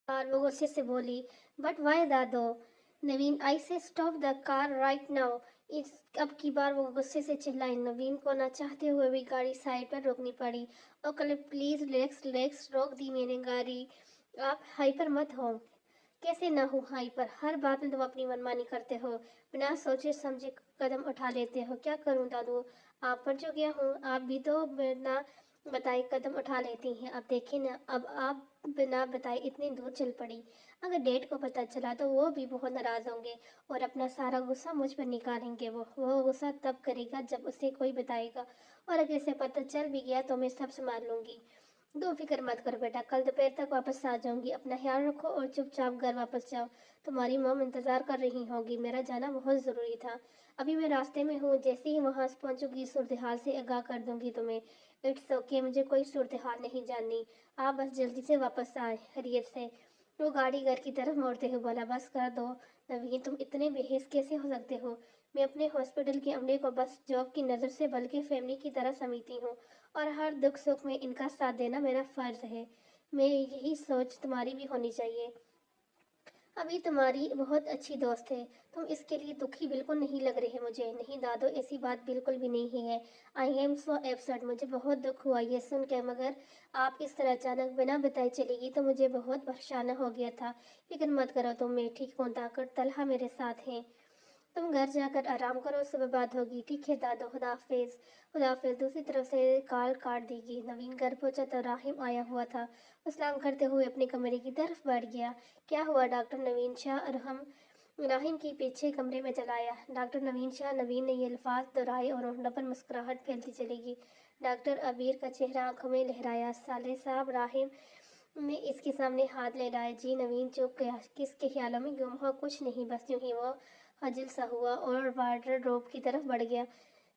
Car, वो गुस्से से बोली। बट वाई दादो? नवीन, आई से stop the car right now. इस अब की बार वो गुस्से से चिल्लाई। नवीन को ना चाहते हुए भी गाड़ी साइड पर रोकनी पड़ी। ओकले प्लीज रिलैक्स रिलैक्स, रोक दी मैंने गाड़ी। आप हाइपर मत हो। कैसे ना हो हाइपर? हर बात में तुम अपनी मनमानी करते हो, बिना सोचे समझे कदम उठा लेते हो। क्या करूं दादू, आप पर जो गया हूँ। आप भी तो बिना बताए कदम उठा लेती हैं। अब देखिए ना, अब आप बिना बताए इतनी दूर चल पड़ी। अगर डैड को पता चला तो वो भी बहुत नाराज होंगे और अपना सारा गुस्सा मुझ पर निकालेंगे। वो गुस्सा तब करेगा जब उसे कोई बताएगा, और अगर इसे पता चल भी गया तो मैं सब संभाल लूंगी। दो फिक्र मत करो बेटा, कल दोपहर तक वापस आ जाऊंगी। अपना ख्याल रखो और चुपचाप घर वापस जाओ। तुम्हारी मॉम इंतजार कर रही होगी। मेरा जाना बहुत जरूरी था। अभी मैं रास्ते में हूँ, जैसे ही वहां पहुंचूंगी सूरत हाल से आगाह कर दूंगी तुम्हें। इट्स ओके, मुझे कोई सूरत हाल नहीं जाननी। आप बस जल्दी से वापस आए हरियत से। वो गाड़ी घर की तरफ मोड़ते हुए बोला। बस कर दो नवीन, तुम इतने बेहिस कैसे हो सकते हो? मैं अपने हॉस्पिटल के अमले को बस जॉब की नज़र से बल्कि फैमिली की तरह समझती हूँ, और हर दुख सुख में इनका साथ देना मेरा फर्ज है। मैं यही सोच तुम्हारी भी होनी चाहिए। अभी तुम्हारी बहुत अच्छी दोस्त है, तुम इसके लिए दुखी बिल्कुल नहीं लग रहे मुझे। नहीं दादो, ऐसी बात बिल्कुल भी नहीं है। आई एम सो एब्सर्ड, मुझे बहुत दुख हुआ ये सुन के, मगर आप इस तरह अचानक बिना बताए चलेगी तो मुझे बहुत परेशान हो गया था। फिक्र मत करो तुम, मैं ठीक हूँ। ताकत तलहा मेरे साथ है। तुम घर जाकर आराम करो, सुबह बात होगी। ठीक है दादो, खुदा हाफिज। खुदा हाफिज। दूसरी तरफ से कॉल काट देगी। नवीन घर पहुंचा तो राहिम आया हुआ था। वो सलाम करते हुए अपने कमरे की तरफ बढ़ गया। क्या हुआ डॉक्टर नवीन शाह? राहिम के पीछे कमरे में चलाया। डॉक्टर नवीन शाह। नवीन ने ये अल्फाज दोहराए और होठों पर मुस्कुराहट फैलती चलेगी। डॉक्टर अबीर का चेहरा आंखों में लहराया। साले साहब, राहिम ने इसके सामने हाथ लहराया। जी नवीन चुप गया। किसके ख्यालों में गुम हो? कुछ नहीं, बस यूं ही वो हजिल सा हुआ और वार्डरोब की तरफ बढ़ गया।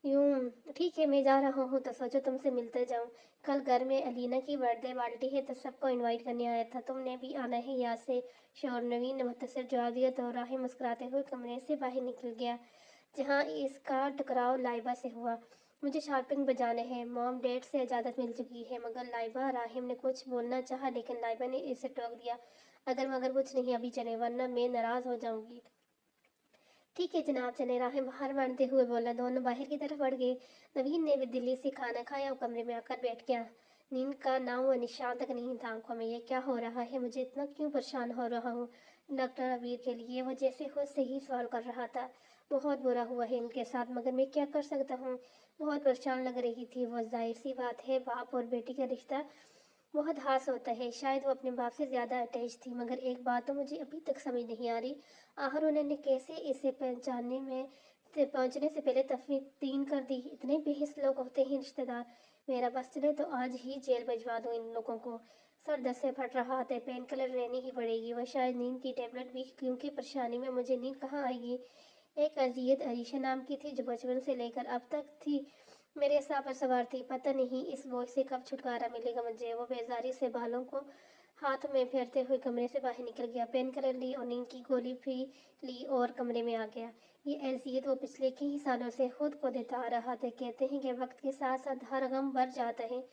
यूं, ठीक है मैं जा रहा हूँ तो सोचो तुमसे मिलते जाऊं। कल घर में अलीना की बर्थडे पार्टी है तो सबको इनवाइट करने आया था, तुमने भी आना है यहाँ से। शोर। नवीन ने मुख्तसर जवाब दिया तो राही मुस्कुराते हुए कमरे से बाहर निकल गया, जहाँ इसका टकराव लाइबा से हुआ। मुझे शॉपिंग पर जाना है, मॉम डैड से इजाज़त मिल चुकी है। मगर लाइबा, राहिम ने कुछ बोलना चाहा लेकिन लाइबा ने इसे टोक दिया। अगर मगर कुछ नहीं अभी चले, वरना मैं नाराज़ हो जाऊंगी। ठीक है जनाब, चले। राहिम बाहर बढ़ते हुए बोला। दोनों बाहर की तरफ बढ़ गए। नवीन ने भी दिल्ली से खाना खाया और कमरे में आकर बैठ गया। नींद का नाम व निशान तक नहीं था आंखों में। ये क्या हो रहा है? मुझे इतना क्यों परेशान हो रहा हूँ? डॉक्टर अबीर के लिए वो जैसे खुद से ही सवाल कर रहा था। बहुत बुरा हुआ है इनके साथ, मगर मैं क्या कर सकता हूँ? बहुत परेशान लग रही थी वो। जाहिर सी बात है, बाप और बेटी का रिश्ता बहुत हास होता है। शायद वो अपने बाप से ज़्यादा अटैच थी। मगर एक बात तो मुझे अभी तक समझ नहीं आ रही, आखिर उन्होंने कैसे इसे पहचानने में से पहुंचने से पहले तफ्तीन कर दी? इतने बेहिस लोग होते हैं रिश्तेदार। मेरा बस चले तो आज ही जेल भिजवा दूँ इन लोगों को। सर दर्द से फट रहा था, पेन किलर लेनी ही पड़ेगी। वह शायद नींद की टेबलेट भी, क्योंकि परेशानी में मुझे नींद कहाँ आएगी। एक अजीत अरीशा नाम की थी जो बचपन से लेकर अब तक थी, मेरे साह पर सवार थी। पता नहीं इस बोझ से कब छुटकारा मिलेगा मुझे। वो बेजारी से बालों को हाथ में फेरते हुए कमरे से बाहर निकल गया। पेन किलर ली और नींद की गोली भी ली और कमरे में आ गया। ये अज़ियत वो पिछले कई सालों से खुद को देता आ रहा था। कहते हैं कि वक्त के साथ साथ हर गम बढ़ जाता है,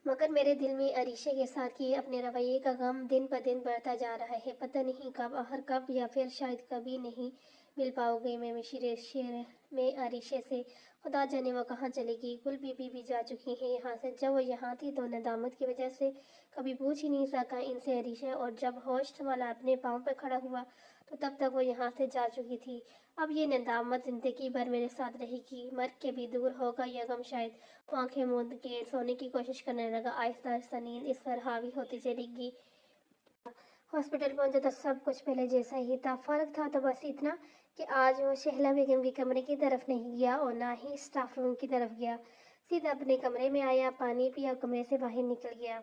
मगर मेरे दिल में अरीशा के साथ किए अपने रवैये का गम दिन ब दिन बढ़ता जा रहा है। पता नहीं कब, आखिर कब, या फिर शायद कभी नहीं मिल पाओगे मैं शेर शेर में अरीशा से। खुदा जाने वो कहाँ चलेगी। गुल बीबी भी जा चुकी है यहाँ से। जब वो यहाँ थी तो नदामत की वजह से कभी पूछ ही नहीं सका इनसे अरीशा, और जब होश संभाला अपने पाँव पर खड़ा हुआ तो तब तक वो यहाँ से जा चुकी थी। अब ये नदामत जिंदगी भर मेरे साथ रहेगी। मर के भी दूर होगा यह गम शायद। वो आंखें मूंद के सोने की कोशिश करने लगा। आहिस्ता आहिस्ता नींद इस पर हावी होती चलेगी। हॉस्पिटल पहुंचा तो सब कुछ पहले जैसा ही था। फर्क था तो बस इतना कि आज वो शहला बेगम के कमरे की तरफ नहीं गया और ना ही स्टाफ रूम की तरफ गया। सीधा अपने कमरे में आया, पानी पिया, कमरे से बाहर निकल गया।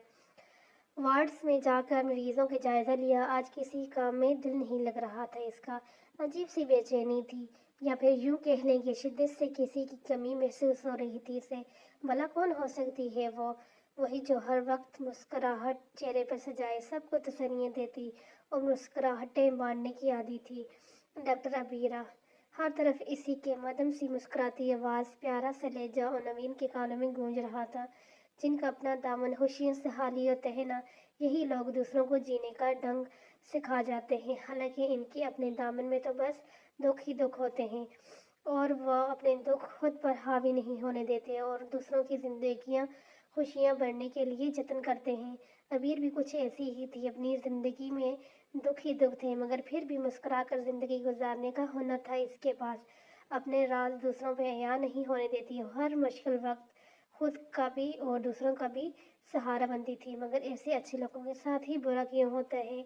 वार्ड्स में जाकर मरीजों के जायजा लिया। आज किसी काम में दिल नहीं लग रहा था इसका। अजीब सी बेचैनी थी, या फिर यूं कह लें कि शिद्दत से किसी की कमी महसूस हो रही थी इसे। भला कौन हो सकती है वो? वही जो हर वक्त मुस्कुराहट चेहरे पर सजाए, सबको तसल्लियाँ देती और मुस्कुराहटें बांटने की आदी थी। डॉक्टर अबीरा। हर तरफ इसी के मदम सी मुस्कुराती आवाज़, प्यारा सा लहजा और नवीन के कानों में गूंज रहा था, जिनका अपना दामन खुशियों से खाली और तहना। यही लोग दूसरों को जीने का ढंग सिखा जाते हैं, हालांकि इनके अपने दामन में तो बस दुख ही दुख होते हैं और वह अपने दुख खुद पर हावी नहीं होने देते और दूसरों की जिंदगियां खुशियां बढ़ने के लिए जतन करते हैं। अबीर भी कुछ ऐसी ही थी, अपनी जिंदगी में दुख ही दुख थे, मगर फिर भी मुस्कुरा कर जिंदगी गुजारने का हुनर था इसके पास। अपने राज दूसरों पे अयां नहीं होने देती, हर मुश्किल वक्त खुद का भी और दूसरों का भी सहारा बनती थी। मगर ऐसे अच्छे लोगों के साथ ही बुरा क्यों होता है।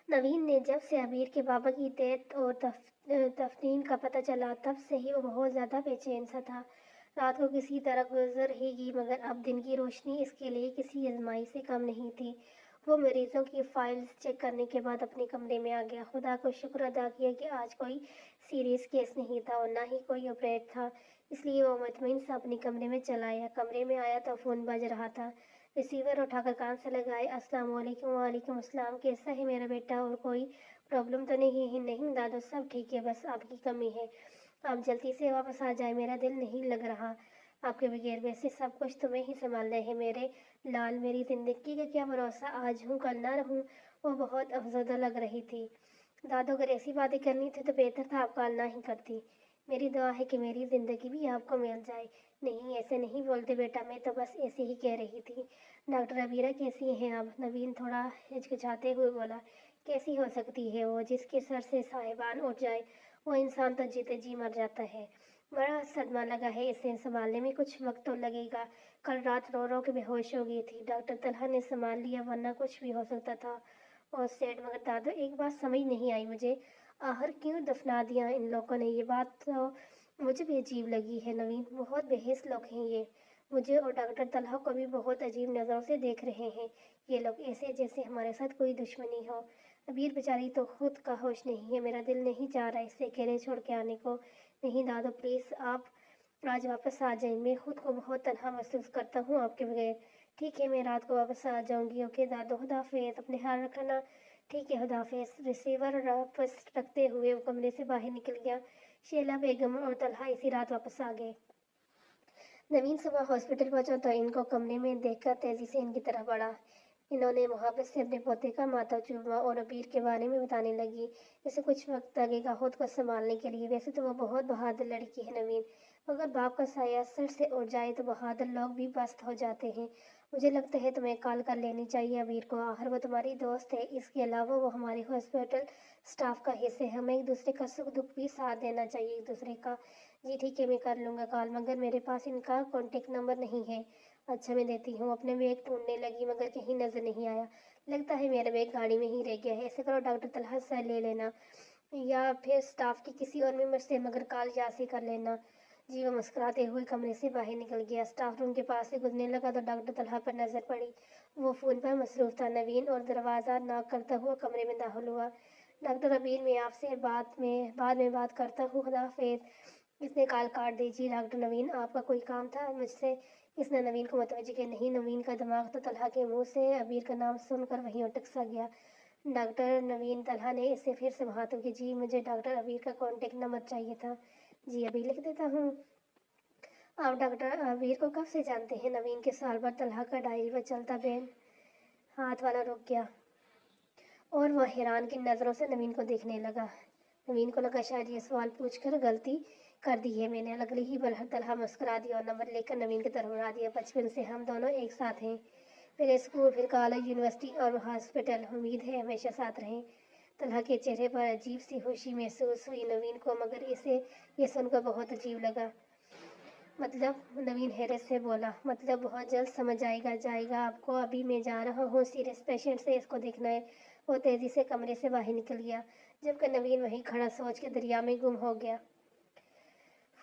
नवीन ने जब से अबीर के बाबा की डेथ और तफनीन का पता चला, तब से ही वो बहुत ज़्यादा बेचैन सा था। रात को किसी तरह गुजर ही गई, मगर अब दिन की रोशनी इसके लिए किसी आजमाइश से कम नहीं थी। वो मरीजों की फाइल्स चेक करने के बाद अपने कमरे में आ गया। खुदा को शुक्र अदा किया कि आज कोई सीरियस केस नहीं था और ना ही कोई ऑपरेट था, इसलिए वो मुतमईन सा अपने कमरे में चला आया। कमरे में आया तो फ़ोन बज रहा था। रिसीवर उठाकर कान से लगाए। अस्सलाम वालेकुम। वालेकुम अस्सलाम। कैसा है मेरा बेटा, और कोई प्रॉब्लम तो नहीं है? नहीं दादू, सब ठीक है, बस आपकी कमी है। आप जल्दी से वापस आ जाए, मेरा दिल नहीं लग रहा आपके बगैर। वैसे सब कुछ तुम्हें ही संभालना है मेरे लाल, मेरी जिंदगी का क्या भरोसा, आज हूँ कल ना रहूँ। वो बहुत अफसरदा लग रही थी। दादू, अगर ऐसी बातें करनी थी तो बेहतर था आप कॉल ना ही करती। मेरी दुआ है कि मेरी जिंदगी भी आपको मिल जाए। नहीं, ऐसे नहीं बोलते बेटा, मैं तो बस ऐसे ही कह रही थी। डॉक्टर अबीरा कैसी हैं आप? नवीन थोड़ा हिचकिचाते हुए बोला। कैसी हो सकती है वो? जिसके सर से साहिबान उठ जाए वो इंसान तो जीते जी मर जाता है। बड़ा सदमा लगा है इसे, संभालने में कुछ वक्त तो लगेगा। कल रात रो रो के बेहोश हो गई थी, डॉक्टर तलहा ने संभाल लिया, वरना कुछ भी हो सकता था। और सेठ, मगर दादू एक बात समझ नहीं आई मुझे, आखिर क्यों दफना दिया इन लोगों ने? ये बात तो मुझे भी अजीब लगी है नवीन, बहुत बेहिस लोग हैं ये। मुझे और डॉक्टर तलहा को भी बहुत अजीब नज़रों से देख रहे हैं ये लोग, ऐसे जैसे हमारे साथ कोई दुश्मनी हो। अबीर बेचारी तो खुद का होश नहीं है, मेरा दिल नहीं चाह रहा इसे अकेले छोड़ के आने को। नहीं दादू, प्लीज़ आप आज वापस आ जाएं, मैं खुद को बहुत तन्हा महसूस करता हूँ आपके बगैर। ठीक है, मैं रात को वापस आ जाऊंगी। ओके दादू, खुदाफिज, अपने ख्याल रखना। ठीक है, खुदाफिज। रिसीवर वापस रखते हुए वो कमरे से बाहर निकल गया। शेला बेगम और तलहा इसी रात वापस आ गए। नवीन सुबह हॉस्पिटल पहुंचा तो इनको कमरे में देखकर तेजी से इनकी तरफ बढ़ा। इन्होंने मोहब्बत से अपने पोते का माथा चूमा और अबीर के बारे में बताने लगी। इसे कुछ वक्त लगेगा खुद को संभालने के लिए, वैसे तो वो बहुत बहादुर लड़की है नवीन, अगर बाप का साया सर से उड़ जाए तो बहादुर लोग भी पस्त हो जाते हैं। मुझे लगता है तुम्हें कॉल कर लेनी चाहिए अबीर को, आखिर वो तुम्हारी दोस्त है, इसके अलावा वो हमारे हॉस्पिटल स्टाफ का हिस्से है, हमें एक दूसरे का सुख दुख भी साथ देना चाहिए एक दूसरे का। जी ठीक है, मैं कर लूँगा कॉल, मगर मेरे पास इनका कॉन्टेक्ट नंबर नहीं है। अच्छा, मैं देती हूँ। अपने बैग ढूंढने लगी, मगर कहीं नजर नहीं आया। लगता है मेरा बैग गाड़ी में ही रह गया है। ऐसे करो, डॉक्टर तलहा से ले लेना या फिर स्टाफ के किसी और मेंबर से, मगर कॉल यहाँ से कर लेना। जी, वो मुस्कुराते हुए कमरे से बाहर निकल गया। स्टाफ रूम के पास से गुजरने लगा तो डॉक्टर तलहा पर नजर पड़ी। वो फोन पर मसरूफ था। नवीन और दरवाज़ा नॉक करता हुआ कमरे में दाखिल हुआ। डॉक्टर अबीर, मैं आपसे बाद में बात करता हूँ, खुदा हाफिज़। इसने कॉल काट दी। जी डॉक्टर नवीन, आपका कोई काम था मुझसे? इसने नवीन को मुतवज्जो किया। नहीं, नवीन का दिमाग तो तलहा के मुंह से अबीर का नाम सुनकर वहीं अटक सा गया। डॉक्टर नवीन, तलहा ने इससे फिर से बातों की। जी, मुझे डॉक्टर अबीर का कॉन्टेक्ट नंबर चाहिए था। जी, अभी लिख देता हूँ। आप डॉक्टर अबीर को कब से जानते हैं? नवीन के सवाल पर तलहा का डायरी पर चलता पेन हाथ वाला रुक गया और वह हैरान की नज़रों से नवीन को देखने लगा। नवीन को लगा शायद ये सवाल पूछकर गलती कर दी है मैंने। अगली ही पल तलहा मुस्कुरा दिया और नंबर लेकर नवीन की तरफ बढ़ा दिया। बचपन से हम दोनों एक साथ हैं, पहले स्कूल, फिर कॉलेज, यूनिवर्सिटी और हॉस्पिटल। उम्मीद है हमेशा साथ रहें। तलहा के चेहरे पर अजीब सी खुशी महसूस हुई नवीन को, मगर इसे ये सुनकर बहुत अजीब लगा। मतलब, नवीन हैरत से बोला, मतलब बहुत जल्द समझ जाएगा आपको, अभी मैं जा रहा हूँ, सीरियस पेशेंट से, इसको देखना है। वो तेजी से कमरे से बाहर निकल गया, जबकि नवीन वहीं खड़ा सोच के दरिया में गुम हो गया।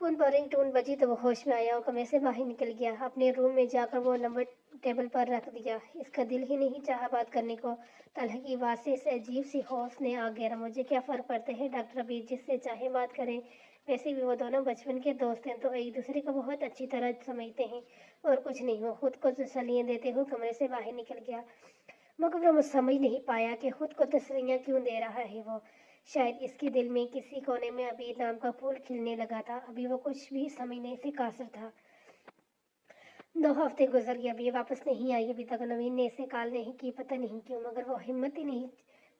फोन पर रिंग टोन बजी तो वो होश में आया और कमरे से बाहर निकल गया। अपने रूम में जाकर वो नंबर टेबल पर रख दिया। इसका दिल ही नहीं चाहा बात करने को। तलहा की बात से इसे अजीब सी खौफ ने आ घेरा। मुझे क्या फ़र्क पड़ता है, डॉक्टर अबीर जिससे चाहे बात करें। वैसे भी वो दोनों बचपन के दोस्त हैं तो एक दूसरे को बहुत अच्छी तरह समझते हैं। और कुछ नहीं, वो खुद को तसल्लियाँ देते हुए कमरे से बाहर निकल गया। मगर वो समझ नहीं पाया कि खुद को तसल्लियाँ क्यों दे रहा है वो। शायद इसके दिल में किसी कोने में अबीर नाम का फूल खिलने लगा था। अभी वो कुछ भी समझने से कासिर था। 2 हफ्ते गुजर गए, अभी ये वापस नहीं आई। अभी तक नवीन ने इसे कॉल नहीं की, पता नहीं क्यों, मगर वो हिम्मत ही नहीं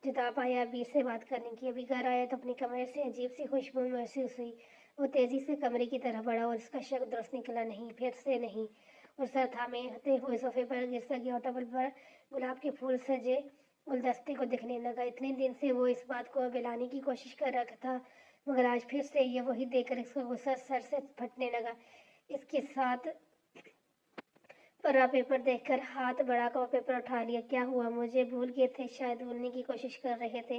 जुटा पाया अभी इससे बात करने की। अभी घर आया तो अपने कमरे से अजीब सी खुशबू महसूस हुई। वो तेजी से कमरे की तरफ बढ़ा और उसका शक दुरुस्त निकला नहीं, फिर से नहीं। और सर थामे हुए सोफे पर गिर सा गया, टेबल पर गुलाब के फूल सजे गुलदस्ते को दिखने लगा। इतने दिन से वो इस बात को मिलाने की कोशिश कर रहा था, मगर आज फिर से ये वही देखकर इसका गुस्सा सर से फटने लगा। इसके साथ परा पेपर देखकर हाथ बढ़ाकर पेपर उठा लिया। क्या हुआ? मुझे भूल गए थे शायद, बोलने की कोशिश कर रहे थे।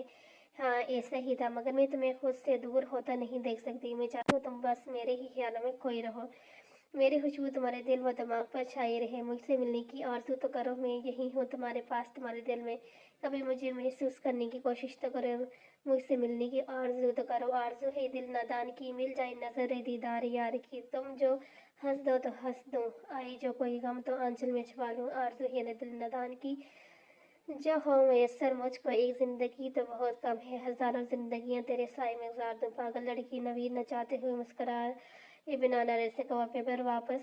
हाँ, ऐसा ही था, मगर मैं तुम्हें खुद से दूर होता नहीं देख सकती। मैं चाहती हूँ तुम बस मेरे ही ख्यालों में खोई रहो, मेरी खुशबू तुम्हारे दिल व दिमाग पर छाई रहे। मुझसे मिलने की आरज़ू तो करो, मैं यही हूँ तुम्हारे पास, तुम्हारे दिल में। कभी मुझे महसूस करने की कोशिश तो करो, मुझसे मिलने की आरज़ू तो करो। आरज़ू है दिल नादान की, मिल जाए नजर दीदार यार की। तुम जो हंस दो तो हंस दो, आई जो कोई गम तो आंचल में छुपा लूँ। आरज़ू है न दिल नादान की, जो हो मैसर मुझको एक जिंदगी तो बहुत कम है, हजारों जिंदगियां तेरे साए में गुजार दूं। पागल लड़की, नवीन नचाते हुए मुस्कुरा ये बिना नरे से कवर पेपर वापस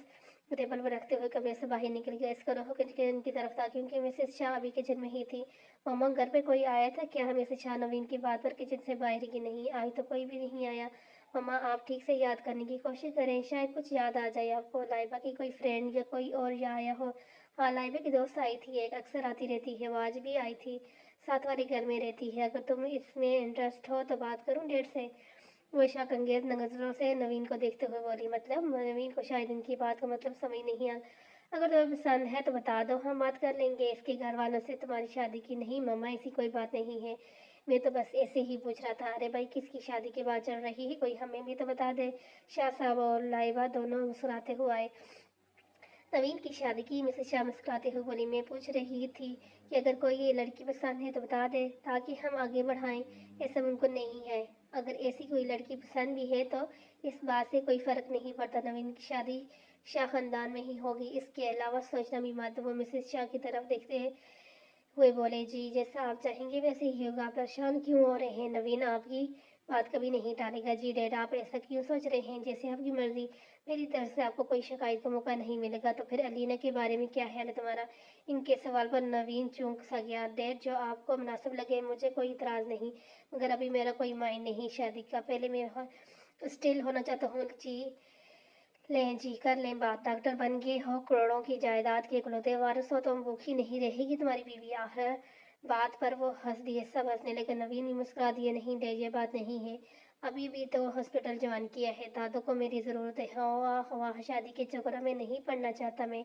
टेबल पर रखते हुए कमरे से बाहर निकल गया। इसका रुख किचन की तरफ था, क्योंकि मिसेस शाह अभी किचन में ही थी। मामा, घर पे कोई आया था क्या? मिसेस शाह नवीन की बात पर किचन से बाहर की नहीं आई तो कोई भी नहीं आया। मामा, आप ठीक से याद करने की कोशिश करें, शायद कुछ याद आ जाए आपको। लाइबा की कोई फ्रेंड या कोई और या आया हो? हाँ, लाइबा की दोस्त आई थी एक, अक्सर आती रहती है, वो आज भी आई थी। साथ वाले घर में रहती है। अगर तुम इसमें इंटरेस्ट हो तो बात करूं डेट से? वो शक अंगेज नजरों से नवीन को देखते हुए बोली। मतलब? नवीन को शायद इनकी बात का मतलब समझ नहीं आ। अगर तुम्हें पसंद है तो बता दो, हम बात कर लेंगे। इसके घर वालों से तुम्हारी शादी की? नहीं मम्मा, ऐसी कोई बात नहीं है, मैं तो बस ऐसे ही पूछ रहा था। अरे भाई, किसकी शादी की बात चल रही है? कोई हमें भी तो बता दे। शाह साहब और लाइबा दोनों मुस्कुराते हुए आए। नवीन की शादी की? मिसेस शाह मुस्कुराते हुए बोली। मैं पूछ रही थी कि अगर कोई ये लड़की पसंद है तो बता दे, ताकि हम आगे बढ़ाएं। ऐसा मुमकिन नहीं है। अगर ऐसी कोई लड़की पसंद भी है तो इस बात से कोई फर्क नहीं पड़ता, नवीन की शादी शाह खानदान में ही होगी। इसके अलावा सोचना भी मत। वो मिसेस शाह की तरफ देखते हुए बोले। जी, जैसा आप चाहेंगे वैसे ही होगा। आप परेशान क्यों हो रहे हैं? नवीन आपकी बात कभी नहीं टालेगा। जी डैड, आप ऐसा क्यों सोच रहे हैं? जैसे आपकी मर्जी, मेरी तरफ से आपको कोई शिकायत का मौका नहीं मिलेगा। तो फिर अलीना के बारे में क्या ख्याल है तुम्हारा? इनके सवाल पर नवीन चौंक सा गया। डैड, जो आपको मुनासिब लगे, मुझे कोई इतराज़ नहीं, मगर अभी मेरा कोई माइंड नहीं शादी का। पहले मैं स्टिल होना चाहता हूँ। जी लें जी, कर लें बात। डॉक्टर बन गए हो, करोड़ों की जायदाद के इकलौते वारिस हो, तो भूखी नहीं रहेगी तुम्हारी बीवी। आखिर बात पर वो हंस दिए, सब हंसने लगे। नवीन भी मुस्कुरा दिए। नहीं डैड, ये बात नहीं है, अभी भी तो हॉस्पिटल ज्वाइन किया है, दादू को मेरी ज़रूरत है। हवा हवा शादी के चक्करों में नहीं पड़ना चाहता मैं।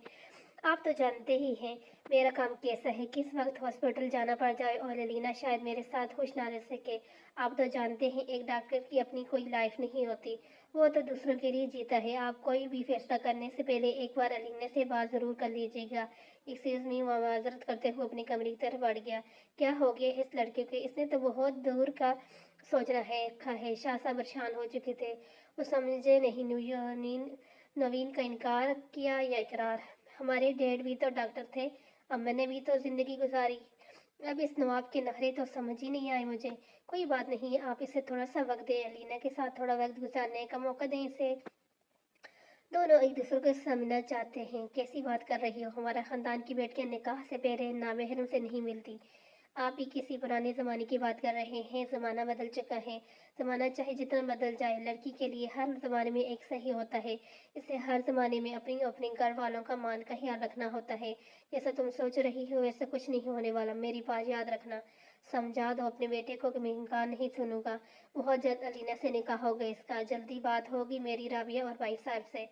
आप तो जानते ही हैं मेरा काम कैसा है, किस वक्त हॉस्पिटल जाना पड़ जाए और एलिना शायद मेरे साथ खुश ना रह सके। आप तो जानते हैं एक डॉक्टर की अपनी कोई लाइफ नहीं होती, वो तो दूसरों के लिए जीता है। आप कोई भी फैसला करने से पहले एक बार एलिना से बात ज़रूर कर लीजिएगा। एक्सक्यूज मी, वो माजरत करते हुए अपने कमरे की तरफ बढ़ गया। क्या हो गया इस लड़के को? इसने तो बहुत दूर का सोचना है रखा है। शासा परेशान हो चुके थे, वो समझे नहीं। नवीन का इनकार किया या इकरार? हमारे डैड भी तो डॉक्टर थे, अम्मा ने भी तो जिंदगी गुजारी। अब इस नवाब के नखरे तो समझ ही नहीं आए मुझे। कोई बात नहीं, आप इसे थोड़ा सा वक्त दें, अलीना के साथ थोड़ा वक्त गुजारने का मौका दें इसे। दोनों एक दूसरे को समझना चाहते हैं। कैसी बात कर रही हो? हमारा खानदान की बेटियां निकाह से पहले नामहरम से नहीं मिलती। आप ही किसी पुराने ज़माने की बात कर रहे हैं। ज़माना बदल चुका है। ज़माना चाहे जितना बदल जाए, लड़की के लिए हर ज़माने में एक सही होता है। इसे हर ज़माने में अपनी अपने घर वालों का मान का ख्याल रखना होता है। जैसा तुम सोच रही हो वैसा कुछ नहीं होने वाला। मेरी बात याद रखना। समझा दो अपने बेटे को कि मैं इनकार नहीं सुनूंगा। बहुत जल्द अलीना से निकाह होगा इसका। जल्दी बात होगी मेरी राबिया और भाई साहब से।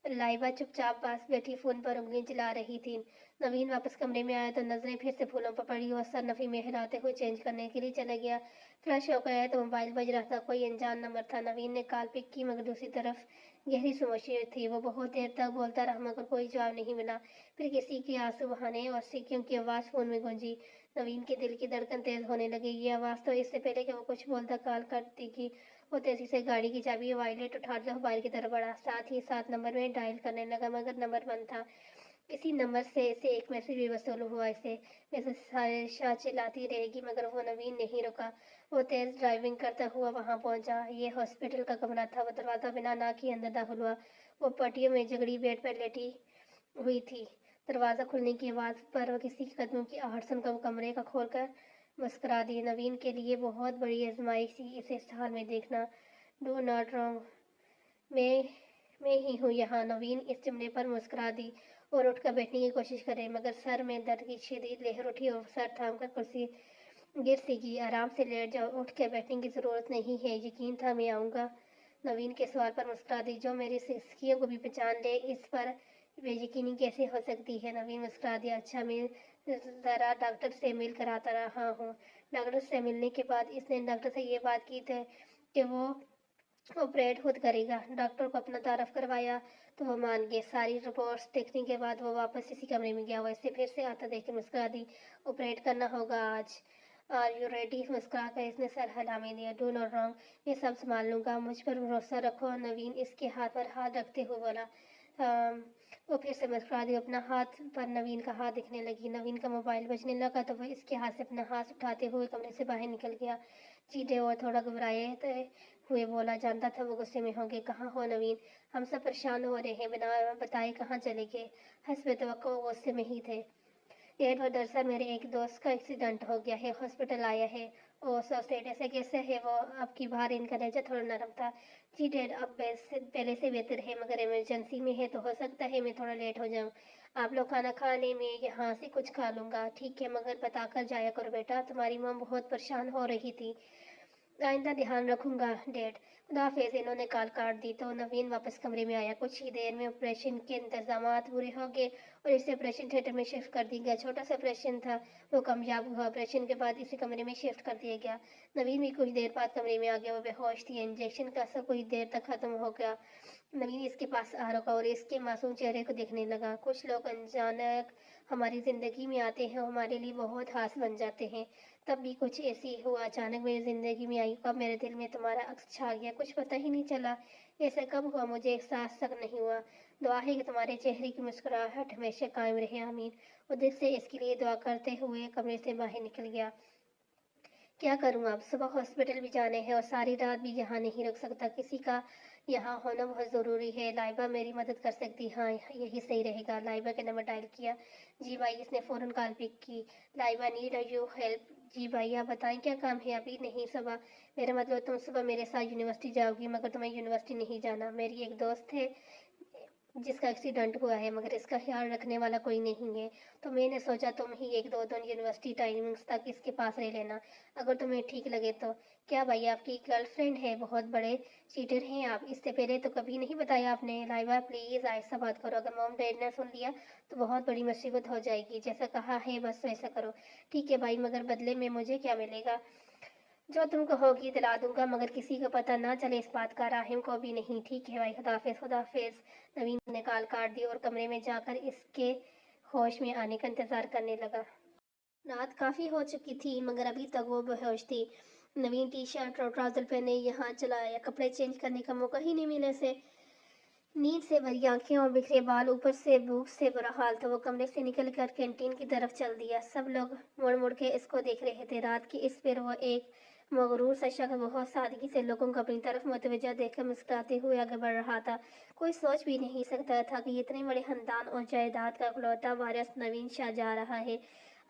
लाइबा चुपचाप पास बैठी फोन पर उंगलियां चला रही थी। नवीन वापस कमरे में आया तो नजरें फिर से फूलों पर पड़ी और सर नफी में हिलाते हुए चेंज करने के लिए चला गया। फ्रेश हो गया तो मोबाइल बज रहा था। कोई अनजान नंबर था। नवीन ने कॉल पिक की, मगर दूसरी तरफ गहरी खामोशी थी। वो बहुत देर तक बोलता रहा, मगर कोई जवाब नहीं मिला। फिर किसी के आंसू बहाने और सीखियों की आवाज़ फोन में गूंजी। नवीन के दिल की धड़कन तेज होने लगी। ये आवाज़ तो इससे पहले कि वो कुछ बोलता कॉल करती की। वो तेजी से गाड़ी की चाबी वॉयलेट उठाकर मोबाइल की तरफ बढ़ा, साथ ही साथ नंबर में डायल करने लगा, मगर नंबर बंद था। इसी नंबर से एक मैसेज भी वसूल हुआ। इसे मैसेज सारिशा चिल्लाती रहेगी, मगर वो नवीन नहीं रुका। वो तेज ड्राइविंग करता हुआ वहां पहुंचा। ये हॉस्पिटल का कमरा था। वो दरवाजा बिना ना किए अंदर दाखिल हुआ। वो पटियों में जगड़ी बेड पर लेटी हुई थी। दरवाज़ा खुलने की आवाज़ पर वो किसी के कदमों की आहट सुनकर वो कमरे का खोलकर मुस्कुरा दी। नवीन के लिए बहुत बड़ी आजमाइश थी इसे इस हाल में देखना। डू नॉट रॉन्ग, मैं मैं ही हूँ यहाँ। नवीन इस जुमले पर मुस्कुरा दी और उठकर बैठने की कोशिश करे, मगर सर में दर्द की शदीद लहर उठी और सर थाम कर कुर्सी गिर सी गई। आराम से लेट जाओ, उठ के बैठने की ज़रूरत नहीं है, यकीन था मैं आऊँगा। नवीन के सवाल पर मुस्कुरा दी। जो मेरी सिस्कियों को भी पहचान ले, इस पर बेयकीनी कैसे हो सकती है? नवीन मुस्कुरा दिया। अच्छा, मैं ज़रा डॉक्टर से मिल कर आता रहा हूँ। डॉक्टर से मिलने के बाद इसने डॉक्टर से ये बात की थी कि वो ऑपरेट खुद करेगा। डॉक्टर को अपना तारफ करवाया तो वो मान गए। सारी रिपोर्ट्स देखने के बाद वो वापस इसी कमरे में गया। वैसे फिर से आता देख के मुस्कुरा दी। ऑपरेट करना होगा आज। Are you ready? मुस्कुरा कर इसने सर हिला में दिया। डू नॉट रॉन्ग, मैं सब संभाल लूँगा, मुझ पर भरोसा रखो। नवीन इसके हाथ पर हाथ रखते हुए बोला। वो फिर से मुस्कुरा दी। अपना हाथ पर नवीन का हाथ दिखने लगी। नवीन का मोबाइल बजने लगा तो वह इसके हाथ से अपना हाथ उठाते हुए कमरे से बाहर निकल गया। चीटे और थोड़ा घबराए हुए बोला। जानता था वो गुस्से में होंगे। कहाँ हो नवीन? हम सब परेशान हो रहे हैं, बिना बताए कहाँ चले गए? हस्ब तवक्को वो गुस्से में ही थे। डेढ़ और दरअसल मेरे एक दोस्त का एक्सीडेंट हो गया है, हॉस्पिटल आया है। ओ सो सैड, ऐसे कैसे है वो? आपकी बाहर इनका लहजा थोड़ा नरम था। जी डैड, अब पहले से बेहतर है, मगर इमरजेंसी में है तो हो सकता है मैं थोड़ा लेट हो जाऊँ। आप लोग खाना खा लें, मैं यहाँ से कुछ खा लूँगा। ठीक है, मगर बता कर जाया करो बेटा, तुम्हारी माँ बहुत परेशान हो रही थी। आइंदा ध्यान रखूंगा डैड। खुदाफिज। इन्होंने कॉल काट दी तो नवीन वापस कमरे में आया। कुछ ही देर में ऑपरेशन के इंतजाम पूरे हो गए और इसे ऑपरेशन थिएटर में शिफ्ट कर दिया गया। छोटा सा ऑपरेशन था, वो कामयाब हुआ। ऑपरेशन के बाद इसे कमरे में शिफ्ट कर दिया गया। नवीन भी कुछ देर बाद कमरे में आ गया। वो बेहोश थी। इंजेक्शन का असर कुछ देर तक खत्म हो गया। नवीन इसके पास आ रुका और इसके मासूम चेहरे को देखने लगा। कुछ लोग अचानक हमारी जिंदगी में आते हैं, हमारे लिए बहुत खास बन जाते हैं। तब भी कुछ ऐसी हुआ, अचानक मेरी जिंदगी में आई, कब मेरे दिल में तुम्हारा अक्स छा गया, कुछ पता ही नहीं चला। ऐसा कब हुआ मुझे एहसास तक नहीं हुआ। दुआ है कि तुम्हारे चेहरे की मुस्कुराहट हमेशा कायम रहे, आमीन। वो दिल से इसके लिए दुआ करते हुए कमरे से बाहर निकल गया। क्या करूं अब? सुबह हॉस्पिटल भी जाने हैं और सारी रात भी यहाँ नहीं रुक सकता। किसी का यहाँ होना बहुत ज़रूरी है। लाइबा मेरी मदद कर सकती? हाँ, यही सही रहेगा। लाइबा के नंबर डायल किया। जी भाई, इसने फ़ौरन कॉल पिक की। Laiba, need you help? जी भाई, आप बताएं क्या काम है? अभी नहीं, सुबह। मेरा मतलब तुम सुबह मेरे साथ यूनिवर्सिटी जाओगी, मगर तुम्हें यूनिवर्सिटी नहीं जाना। मेरी एक दोस्त है जिसका एक्सीडेंट हुआ है, मगर इसका ख्याल रखने वाला कोई नहीं है, तो मैंने सोचा तुम ही एक दो दिन यूनिवर्सिटी टाइमिंग्स तक इसके पास रह लेना, अगर तुम्हें ठीक लगे तो। क्या भाई, आपकी गर्लफ्रेंड है? बहुत बड़े चीटर हैं आप। इससे पहले तो कभी नहीं बताया आपने। लाइबा प्लीज़ ऐसा बात करो, अगर मॉम डैड ने सुन लिया तो बहुत बड़ी मुसीबत हो जाएगी। जैसा कहा है बस वैसा करो। ठीक है भाई, मगर बदले में मुझे क्या मिलेगा? जो तुम कहोगी दिला दूंगा, मगर किसी को पता ना चले इस बात का, राहिम को भी नहीं। ठीक है भाई, खुदाफिज। खुदाफिज। नवीन ने कॉल काट दी और कमरे में जाकर इसके होश में आने का इंतजार करने लगा। रात काफ़ी हो चुकी थी, मगर अभी तक वो बेहोश थी। नवीन टी शर्ट और ट्राउजर पहने यहाँ चला आया। कपड़े चेंज करने का मौका ही नहीं मिले से। नींद से भरी आंखें और बिखरे बाल, ऊपर से भूख से बुरा हाल था। वो कमरे से निकलकर कैंटीन की तरफ चल दिया। सब लोग मुड़ मुड़ के इसको देख रहे थे। रात की इस पर वो एक मगरूर सा शख्स बहुत सादगी से लोगों को अपनी तरफ मुतवज्जा देखकर मुस्कुराते हुए आगे बढ़ रहा था। कोई सोच भी नहीं सकता था कि इतने बड़े खानदान और जायदाद का इकलौता वारिस नवीन शाह जा रहा है।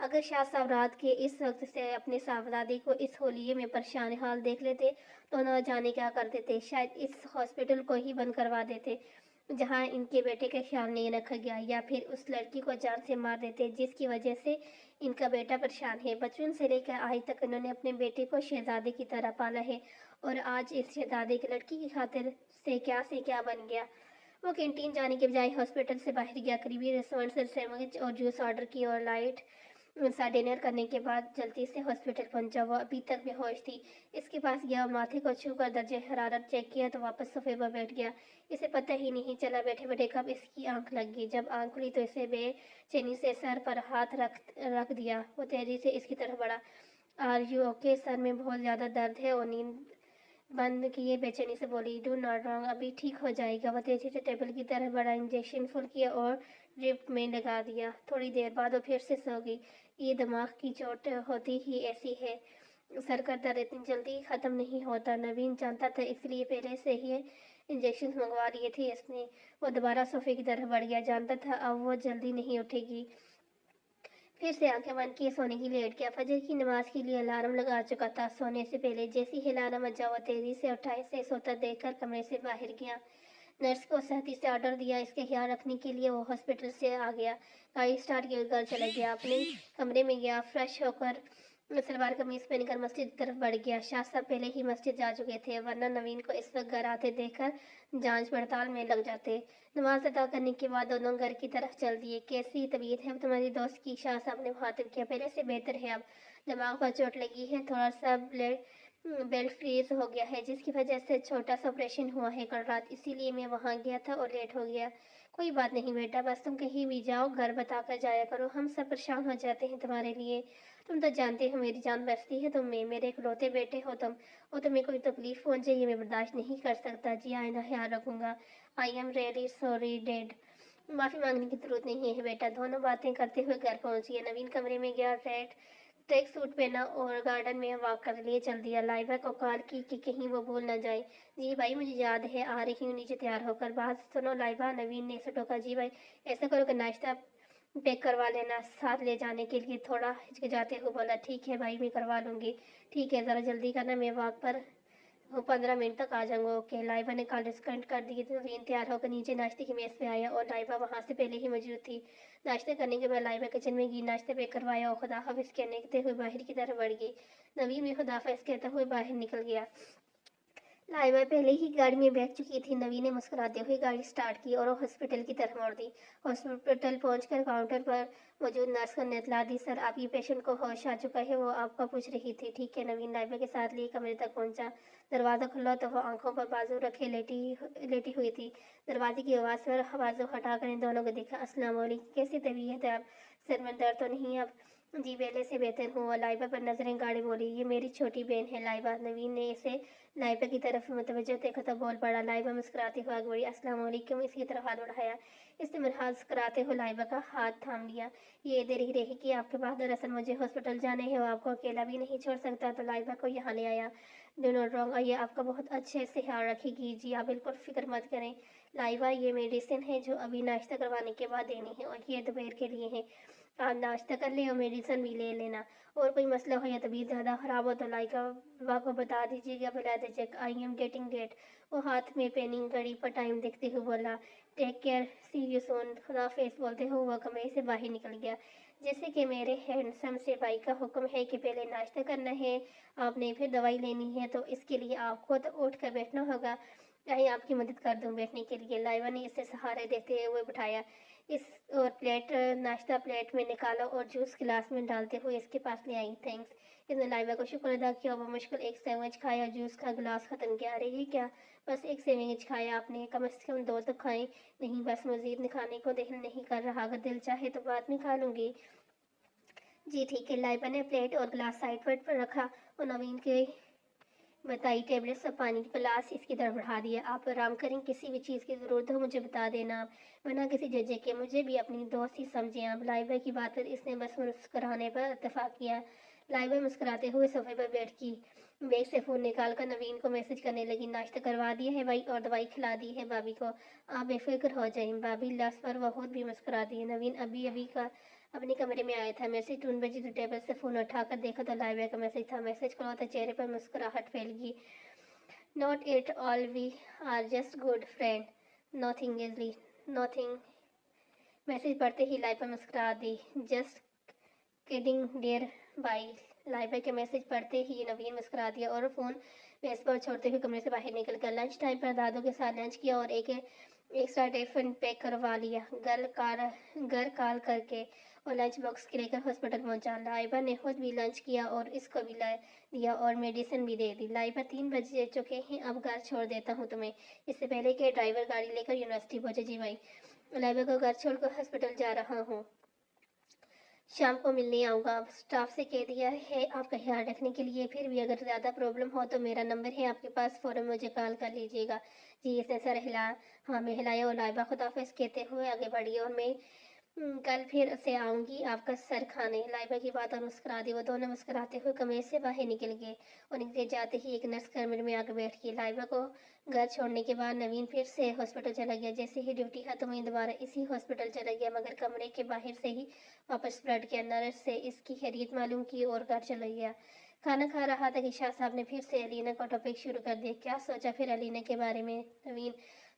अगर शाह साहब रात के इस वक्त से अपने साहबजादे को इस होलिये में परेशान हाल देख लेते तो न जाने क्या कर देते। शायद इस हॉस्पिटल को ही बंद करवा देते जहां इनके बेटे का ख्याल नहीं रखा गया, या फिर उस लड़की को जान से मार देते जिसकी वजह से इनका बेटा परेशान है। बचपन से लेकर आज तक इन्होंने अपने बेटे को शहजादे की तरह पाला है, और आज इस शहजादे की लड़की की खातिर से क्या बन गया। वो कैंटीन जाने के बजाय हॉस्पिटल से बाहर गया। करीबी रेस्टोरेंट से सैंडविच और जूस ऑर्डर की और लाइट सा डिनर करने के बाद जल्दी से हॉस्पिटल पहुंचा। वो अभी तक बेहोश थी। इसके पास गया और माथे को छूकर दर्जे हरारत चेक किया तो वापस सोफे पर बैठ गया। इसे पता ही नहीं चला बैठे बैठे कब इसकी आंख लग गई। जब आंख खुली तो इसे बेचैनी से सर पर हाथ रख दिया। वो तेजी से इसकी तरफ बढ़ा। Are you okay? सर में बहुत ज़्यादा दर्द है। और नींद बंद किए बेचैनी से बोली। डू नॉट रॉन्ग, अभी ठीक हो जाएगा। वह तेजी से टेबल की तरफ बढ़ा, इंजेक्शन फुल किया और ड्रिप में लगा दिया। थोड़ी देर बाद वो फिर से सो गई। ये दिमाग की चोट होती ही ऐसी है, सर का दर्द इतनी जल्दी ख़त्म नहीं होता। नवीन जानता था, इसलिए पहले से ही इंजेक्शन मंगवा लिए थे इसने। वो दोबारा सोफे की तरफ बढ़ गया, जानता था अब वो जल्दी नहीं उठेगी। फिर से आंखें बंद किए सोने की लेट गया। फजर की नमाज के लिए अलार्म लगा चुका था। सोने से पहले जैसी ही अलार्म बजा वो तेजी से उठा, इसे सोता देखकर कमरे से बाहर गया। नर्स को सख्ती से ऑर्डर दिया, इसके ख्याल रखने के लिए वो हॉस्पिटल से आ गया। गाड़ी स्टार्ट की घर चला गया, अपने कमरे में गया, फ्रेश होकर सलवार कमीज पहनकर मस्जिद की तरफ बढ़ गया। शाह साहब पहले ही मस्जिद जा चुके थे, वरना नवीन को इस वक्त घर आते देखकर जांच पड़ताल में लग जाते। नमाज अदा करने के बाद दोनों घर की तरफ चल दिए। कैसी तबीयत है अब तुम्हारी दोस्त की? शाह साहब ने मुखातिब किया। पहले से बेहतर है, अब दिमाग पर चोट लगी है, थोड़ा सा बेल्ट फ्रीज हो गया है, जिसकी वजह से छोटा सा ऑपरेशन हुआ है कल रात, इसीलिए मैं वहाँ गया था और लेट हो गया। कोई बात नहीं बेटा, बस तुम कहीं भी जाओ घर बताकर जाया करो, हम सब परेशान हो जाते हैं तुम्हारे लिए। तुम तो जानते हो मेरी जान बचती है तुम में, मेरे इकलौते बेटे हो तुम, और तुम्हें कोई तकलीफ पहुंचे ये मैं बर्दाश्त नहीं कर सकता। जी आइंदा ख्याल रखूंगा। I am really sorry dad. माफी मांगने की जरूरत नहीं है बेटा। दोनों बातें करते हुए घर पहुंची। नवीन कमरे में गया, रेड ट्रैक सूट पहना और गार्डन में वॉक कर लिए चल दिया। लाइबा को कॉल की कि कहीं वो भूल न जाए। जी भाई मुझे याद है, आ रही हूँ नीचे तैयार होकर। बात सुनो लाइबा, नवीन ने इसे टोका। जी भाई ऐसा करो कि नाश्ता पैक करवा लेना, साथ ले जाने के लिए थोड़ा हिचकिचाते हुए बोला। ठीक है भाई मैं करवा लूँगी। ठीक है ज़रा जल्दी करना, मैं वॉक पर हूँ, 15 मिनट तक आ जाऊँगा। ओके। लाइबा ने कॉल डिस्कनेक्ट कर दी तो नवीन तैयार होकर नीचे नाश्ते की मेज़ पे आया और लाइबा वहाँ से पहले ही मौजूद थी। नाश्ता करने के बाद लाइबा किचन में गई, नाश्ता पैक करवाया और खुदा हाफिज़ कहते हुए बाहर की तरफ बढ़ गई। नवीन भी खुदा हाफिज़ कहते हुए बाहर निकल गया। लाइबा पहले ही गाड़ी में बैठ चुकी थी। नवीन ने मुस्कुराते हुए गाड़ी स्टार्ट की और हॉस्पिटल की तरफ मोड़ दी। हॉस्पिटल पहुंचकर काउंटर पर मौजूद नर्स को नेतला दी। सर आपकी पेशेंट को होश आ चुका है, वो आपका पूछ रही थी। ठीक है। नवीन लाइबा के साथ लिए कमरे तक पहुंचा। दरवाज़ा खुला तो वो आंखों पर बाजू रखे लेटी हुई थी। दरवाजे की आवाज़ पर बाजू हटाकर इन दोनों को देखा। अस्सलाम वालेकुम, कैसी तबीयत है अब? सर में दर्द तो नहीं अब? जी पहले से बेहतर हूँ। लाइबा पर नजरें गाड़ी बोली, ये मेरी छोटी बहन है लाइबा। नवीन ने इसे लाइबा की तरफ मुतवज्जो देखा तो बोल पड़ा। लाइबा मुस्कुराते हुए आगे बढ़ी। अस्सलाम वालेकुम, इसकी तरफ हाथ बढ़ाया। इसने मुस्कुराते हुए लाइबा का हाथ थाम लिया। ये देर ही रही कि आपके पास, दरअसल मुझे हॉस्पिटल जाने है, वो आपको अकेला भी नहीं छोड़ सकता, तो लाइबा को यहाँ ले आया। डो नॉट रॉन्ग, ये आपका बहुत अच्छे से ख्याल रखेगी। जी आप बिल्कुल फिक्र मत करें लाइबा, ये मेडिसिन है जो अभी नाश्ता करवाने के बाद देनी है, और ये दोपहर के लिए है। आप नाश्ता कर ले और मेडिसिन भी ले लेना। और कोई मसला हो या तबीयत ज़्यादा ख़राब हो तो लाइबा को बता दीजिएगा, बुला दीजिएगा। I am getting late. वो हाथ में पेनिंग घड़ी पर टाइम देखते हुए बोला। Take care, see you soon, खुदा फेस बोलते हुए वह कमरे से बाहर निकल गया। जैसे कि मेरे हैंडसम से भाई का हुक्म है कि पहले नाश्ता करना है आपने, फिर दवाई लेनी है, तो इसके लिए आपको तो उठ कर बैठना होगा। चाहे आपकी मदद कर दूं बैठने के लिए। लाइबा ने इसे सहारे देते हुए बिठाया। इस और प्लेट नाश्ता प्लेट में निकाला और जूस गिलास में डालते हुए इसके पास ले आई। थैंक्स। इसने लाइबा को शुक्र अदा किया। वो मुश्किल एक सैंडविच खाया, जूस का गिलास ख़त्म किया। अरे ये क्या, बस एक सैंडविच खाया आपने? कम से कम दो तो खाएं। नहीं बस मज़ीद खाने को दिल नहीं कर रहा, अगर दिल चाहे तो बाद में खा लूँगी। जी ठीक है। लाइबा ने प्लेट और गिलास साइड पर रखा और नवीन के बताई टेबलेट्स और पानी का गिलास इसकी तरफ बढ़ा दिया। आप आराम करें, किसी भी चीज़ की ज़रूरत हो मुझे बता देना आप, बिना किसी जजे के। मुझे भी अपनी दोस्त ही समझें आप। लाइबा की बात पर इसने बस मुस्कुराने पर इत्तेफाक किया। लाइबा मुस्कुराते हुए सोफे पर बैठ की बैग से फ़ोन निकाल कर नवीन को मैसेज करने लगी। नाश्ता करवा दिया है भाई और दवाई खिला दी है भाभी को, आप बेफिक्र हो जाएं। भाभी लाश पर बहुत भी मुस्कुरा दी। नवीन अभी अभी का अपने कमरे में आया था। मैसेज ढूंढ बजी तो टेबल से फ़ोन उठाकर देखा तो लाइबा का मैसेज था। मैसेज खोला तो चेहरे पर मुस्कुराहट फैल गई। Not at all, we are just good friend. Nothing easily, nothing. Message पढ़ते ही लाइबा मुस्कुरा दी। Just kidding dear bye. Laiba के मैसेज पढ़ते ही नवीन मुस्कुरा दिया और फ़ोन मेज पर छोड़ते हुए कमरे से बाहर निकल गया। लंच टाइम पर दादों के साथ लंच किया और एक एक्स्ट्रा टिफिन पैक करवा लिया घर कॉल करके, और लंच बॉक्स लेकर हॉस्पिटल पहुंचा। लाइबा ने खुद भी लंच किया और इसको भी ला दिया और मेडिसिन भी दे दी। लाइबा 3 बज चुके हैं, अब घर छोड़ देता हूँ तुम्हें, इससे पहले कि ड्राइवर गाड़ी लेकर यूनिवर्सिटी पहुंचे। जी भाई। लाइबा को घर छोड़कर हॉस्पिटल जा रहा हूँ, शाम को मिलने आऊँगा। स्टाफ से कह दिया है आपका ख्याल रखने के लिए। फिर भी अगर ज़्यादा प्रॉब्लम हो तो मेरा नंबर है आपके पास, फ़ौरन मुझे कॉल कर लीजिएगा। जी इसने सर हिला हाँ में हिलाया और लाइबा खुदाफिज कहते हुए आगे बढ़ी। और मैं कल फिर से आऊँगी आपका सर खाने। लाइबा की बात और मुस्कुरा दी। वो दोनों मुस्कुराते हुए कमरे से बाहर निकल गए और निकले जाते ही एक नर्स कमरे में आकर बैठ गई। लाइबा को घर छोड़ने के बाद नवीन फिर से हॉस्पिटल चला गया। जैसे ही ड्यूटी खत्म हुई दोबारा इसी हॉस्पिटल चला गया, मगर कमरे के बाहर से ही वापस पलट गया। नर्स से इसकी खैरियत मालूम की और घर चला गया। खाना खा रहा था कि शाह साहब ने फिर से अलीना का टॉपिक शुरू कर दिया। क्या सोचा फिर अलीना के बारे में नवीन?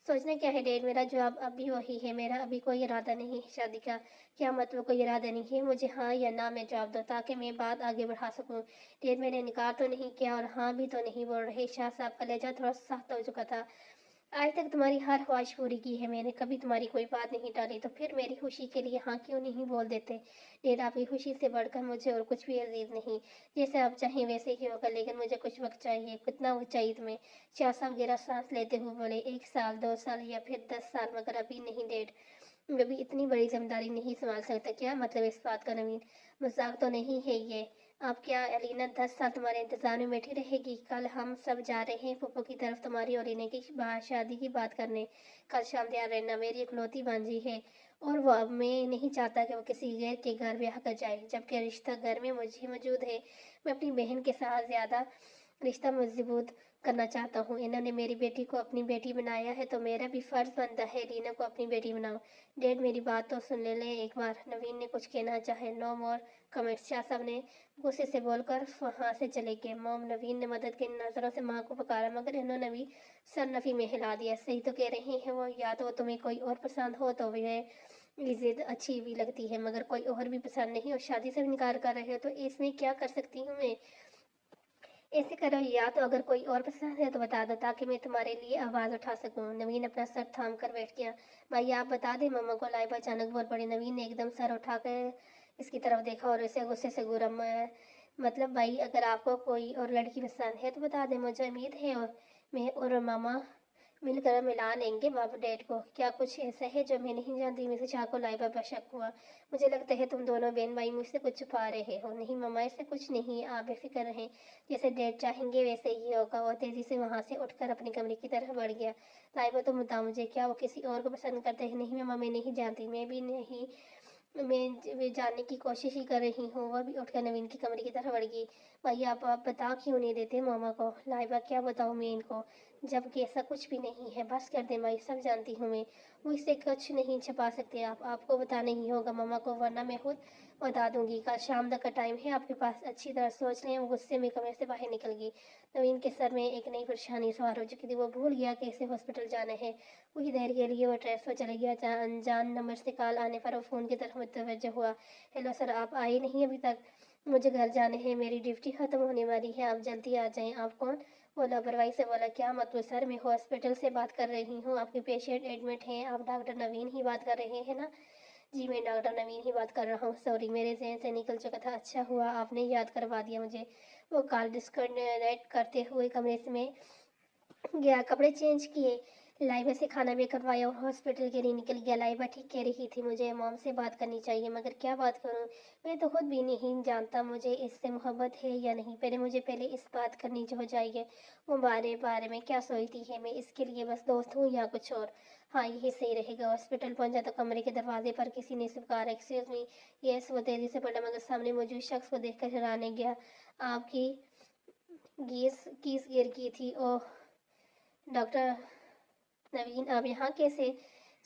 सोचना क्या है डैड, मेरा जवाब अभी वही है। मेरा अभी कोई इरादा नहीं है शादी का। क्या मतलब कोई इरादा नहीं है? मुझे हाँ या ना में जवाब दो ताकि मैं बात आगे बढ़ा सकूं। डैड, मैंने इनकार तो नहीं किया और हाँ भी तो नहीं बोल रहे। शाह साहब का लहजा थोड़ा सख्त हो चुका था। आज तक तुम्हारी हर ख्वाहिश पूरी की है मैंने, कभी तुम्हारी कोई बात नहीं टाली, तो फिर मेरी खुशी के लिए हाँ क्यों नहीं बोल देते? डैड, आपकी खुशी से बढ़कर मुझे और कुछ भी अजीज नहीं। जैसे आप चाहें वैसे ही होगा, लेकिन मुझे कुछ वक्त चाहिए। कितना वक्त चाहिए तुम्हें? शाह साहब गहरा सांस लेते हुए बोले, 1 साल, 2 साल या फिर 10 साल, मगर अभी नहीं डैड। अभी इतनी बड़ी जिम्मेदारी नहीं संभाल सकता। क्या मतलब इस बात का नवीन? मजाक तो नहीं है ये? अब क्या एलिना 10 साल तुम्हारे इंतजार में बैठी रहेगी? कल हम सब जा रहे हैं फूफो की तरफ तुम्हारी और इन्हें की शादी की बात करने। कल शाम तैयार रहना, मेरी इकलौती भांजी है और वो अब मैं नहीं चाहता कि वो किसी गैर के घर ब्याह कर जाए, जबकि रिश्ता घर में मुझे मौजूद है। मैं अपनी बहन के साथ ज्यादा रिश्ता मजबूत करना चाहता हूँ। इन्होंने मेरी बेटी को अपनी बेटी बनाया है तो मेरा भी फर्ज बनता है रीना को अपनी बेटी बनाओ। डैड, मेरी बात तो सुन ले एक बार। नवीन ने कुछ कहना चाहे। नो मोर कमेंट्स, शाह साहब ने गुस्से से बोलकर वहां से चले गए। मॉम, नवीन ने मदद की नजरों से माँ को पुकारा, मगर इन्होंने भी सर नफी में हिला दिया। सही तो कह रहे हैं वो, या तो तुम्हें कोई और पसंद हो तो वह इज्जत अच्छी भी लगती है, मगर कोई और भी पसंद नहीं और शादी से इनकार कर रहे हो तो इसमें क्या कर सकती हूँ मैं? ऐसे करो, या तो अगर कोई और पसंद है तो बता दो ताकि मैं तुम्हारे लिए आवाज उठा सकूं। नवीन अपना सर थाम कर बैठ गया। भाई आप बता दे मम्मा को। लाइबा अचानक बोल पड़ी। नवीन ने एकदम सर उठाकर इसकी तरफ देखा और इसे गुस्से से घूरा। मतलब भाई, अगर आपको कोई और लड़की पसंद है तो बता दे, मुझे उम्मीद है और मैं और मामा मिलकर मिला लेंगे बाबू डैड को। क्या कुछ ऐसा है जो मैं नहीं जानती? मिसेस शाह को लाइबा पर शक हुआ। मुझे लगता है तुम दोनों बहन भाई मुझसे कुछ छुपा रहे हो। नहीं मम्मा, ऐसे कुछ नहीं, आप बेफिक्र रहें। जैसे डैड चाहेंगे वैसे ही होगा। और तेजी से वहां से उठकर अपने कमरे की तरफ बढ़ गया। लाइबा, तुम बताओ मुझे, क्या वो किसी और को पसंद करते हैं? नहीं मम्मा, मैं नहीं जानती। मैं भी नहीं। मैं जानने की कोशिश ही कर रही हूँ। वह भी उठकर नवीन की कमरे की तरफ बढ़ गई। भाई आप बता क्यों नहीं देते मामा को? लाइबा, क्या बताऊँ मैं इनको, जबकि ऐसा कुछ भी नहीं है। बस कर दे भाई, सब जानती हूँ मैं। वो इससे कुछ नहीं छुपा सकते। आपको बताना ही होगा मामा को, वरना मैं खुद बता दूंगी। कल शाम तक का टाइम है आपके पास, अच्छी तरह सोच लें। वो गुस्से में कमरे से बाहर निकल गई। नवीन के सर में एक नई परेशानी सवार हो चुकी थी। वो भूल गया कि इसे हॉस्पिटल जाना है। कुछ देर के लिए वो ट्रांसफर चला गया। अनजान नंबर से कॉल आने पर वो फ़ोन की तरफ मुतवज्जो हुआ। हेलो सर, आप आए नहीं अभी तक? मुझे घर जाने हैं, मेरी ड्यूटी ख़त्म होने वाली है, आप जल्दी आ जाएं। आप कौन? वो लापरवाही से बोला। क्या मतलब सर, मैं हॉस्पिटल से बात कर रही हूँ, आपके पेशेंट एडमिट हैं। आप डॉक्टर नवीन ही बात कर रहे हैं ना? जी मैं डॉक्टर नवीन ही बात कर रहा हूँ। सॉरी, मेरे जहन से निकल चुका था। अच्छा हुआ आपने याद करवा दिया मुझे। वो कॉल डिस्कनेक्ट करते हुए कमरे में गया, कपड़े चेंज किए, लाइबा से खाना भी करवाया और हॉस्पिटल के लिए निकल गया। लाइबा ठीक कह रही थी, मुझे मॉम से बात करनी चाहिए, मगर क्या बात करूं? मैं तो खुद भी नहीं जानता मुझे इससे मोहब्बत है या नहीं। पहले इस बात करनी हो जाएगी। वो बारे बारे में क्या सोचती है? मैं इसके लिए बस दोस्त हूँ या कुछ और? हाँ, यही सही रहेगा। हॉस्पिटल पहुंचा तो कमरे के दरवाजे पर किसी ने पुकारा, एक्सक्यूज मी। यस, वो तेजी से पड़ा, मगर सामने मौजूद शख्स को देखकर हैरान गया। आपकी गीस कीस गिर की थी? ओह डॉक्टर नवीन, आप यहाँ कैसे?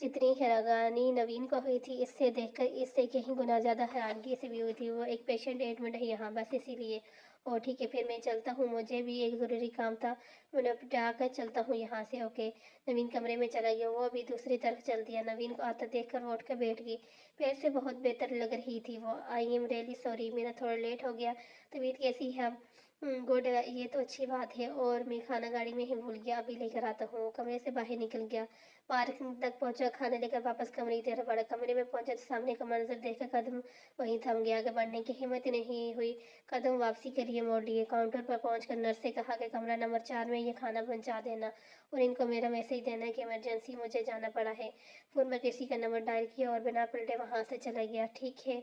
जितनी हैरानी नवीन को हुई थी इससे देखकर, इससे कहीं गुना ज्यादा हैरानगी से भी हुई थी। वो एक पेशेंट एडमिट है यहाँ, बस इसीलिए? ओ ठीक है, फिर मैं चलता हूँ, मुझे भी एक ज़रूरी काम था। मैं निपटा कर चलता हूँ यहाँ से। ओके। नवीन कमरे में चला गया। वो अभी दूसरी तरफ चल दिया। नवीन को आता देखकर वो उठ कर बैठ गई। पैर से बहुत बेहतर लग रही थी वो। आई एम रियली सॉरी, मेरा थोड़ा लेट हो गया। तबीयत कैसी है अब? गुड, ये तो अच्छी बात है। और मैं खाना गाड़ी में ही भूल गया, अभी लेकर आता हूँ। कमरे से बाहर निकल गया, पार्किंग तक पहुंचा, खाना लेकर वापस कमरे की तरफ बढ़ा। कमरे में पहुंचा तो सामने का मंजर देखकर कदम वहीं थम गया। आगे बढ़ने की हिम्मत नहीं हुई। कदम वापसी के लिए मोड़ लिए। काउंटर पर पहुंचकर नर्स से कहा कि कमरा नंबर 4 में ये खाना पहुंचा देना और इनको मेरा मैसेज देना कि इमरजेंसी मुझे जाना पड़ा है। फोन पर किसी का नंबर डायल किया और बिना पलटे वहां से चला गया। ठीक है।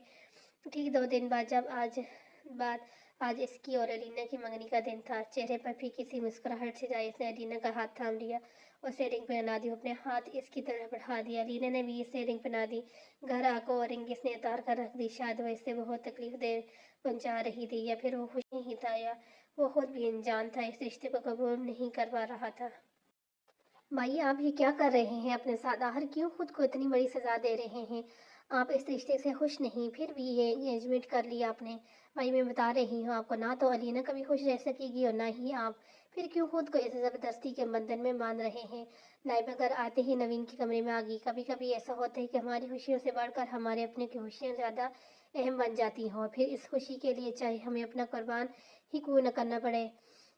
ठीक 2 दिन बाद, जब आज बाद आज इसकी और अलीना की मंगनी का दिन था। चेहरे पर फीकी सी मुस्कुराहट से जायस ने अलीना का हाथ थाम लिया, उसे रिंग पहना दी, अपने हाथ इसकी तरफ बढ़ा दिया। अलीना ने भी इसे रिंग पहना दी। घर आकर और रिंग इसने उतार कर रख दी। शायद वो इससे बहुत तकलीफ दे पहुंचा रही थी, या फिर वो खुश नहीं था, या वो खुद भी अनजान था, इस रिश्ते को कबूल नहीं कर पा रहा था। भाई आप ये क्या कर रहे हैं अपने साथ? आखिर क्यों खुद को इतनी बड़ी सजा दे रहे हैं? आप इस रिश्ते से खुश नहीं, फिर भी ये एंगेजमेंट कर लिया आपने। भाई मैं बता रही हूँ आपको, ना तो अलीना कभी खुश रह सकेगी और ना ही आप। फिर क्यों खुद को इस जबरदस्ती के बंधन में बांध रहे हैं? लाइबा घर आते ही नवीन के कमरे में आ गई। कभी कभी ऐसा होता है कि हमारी खुशियों से बढ़कर हमारे अपने की खुशियाँ ज़्यादा अहम बन जाती हों, फिर इस खुशी के लिए चाहे हमें अपना कुर्बान ही क्यों न करना पड़े।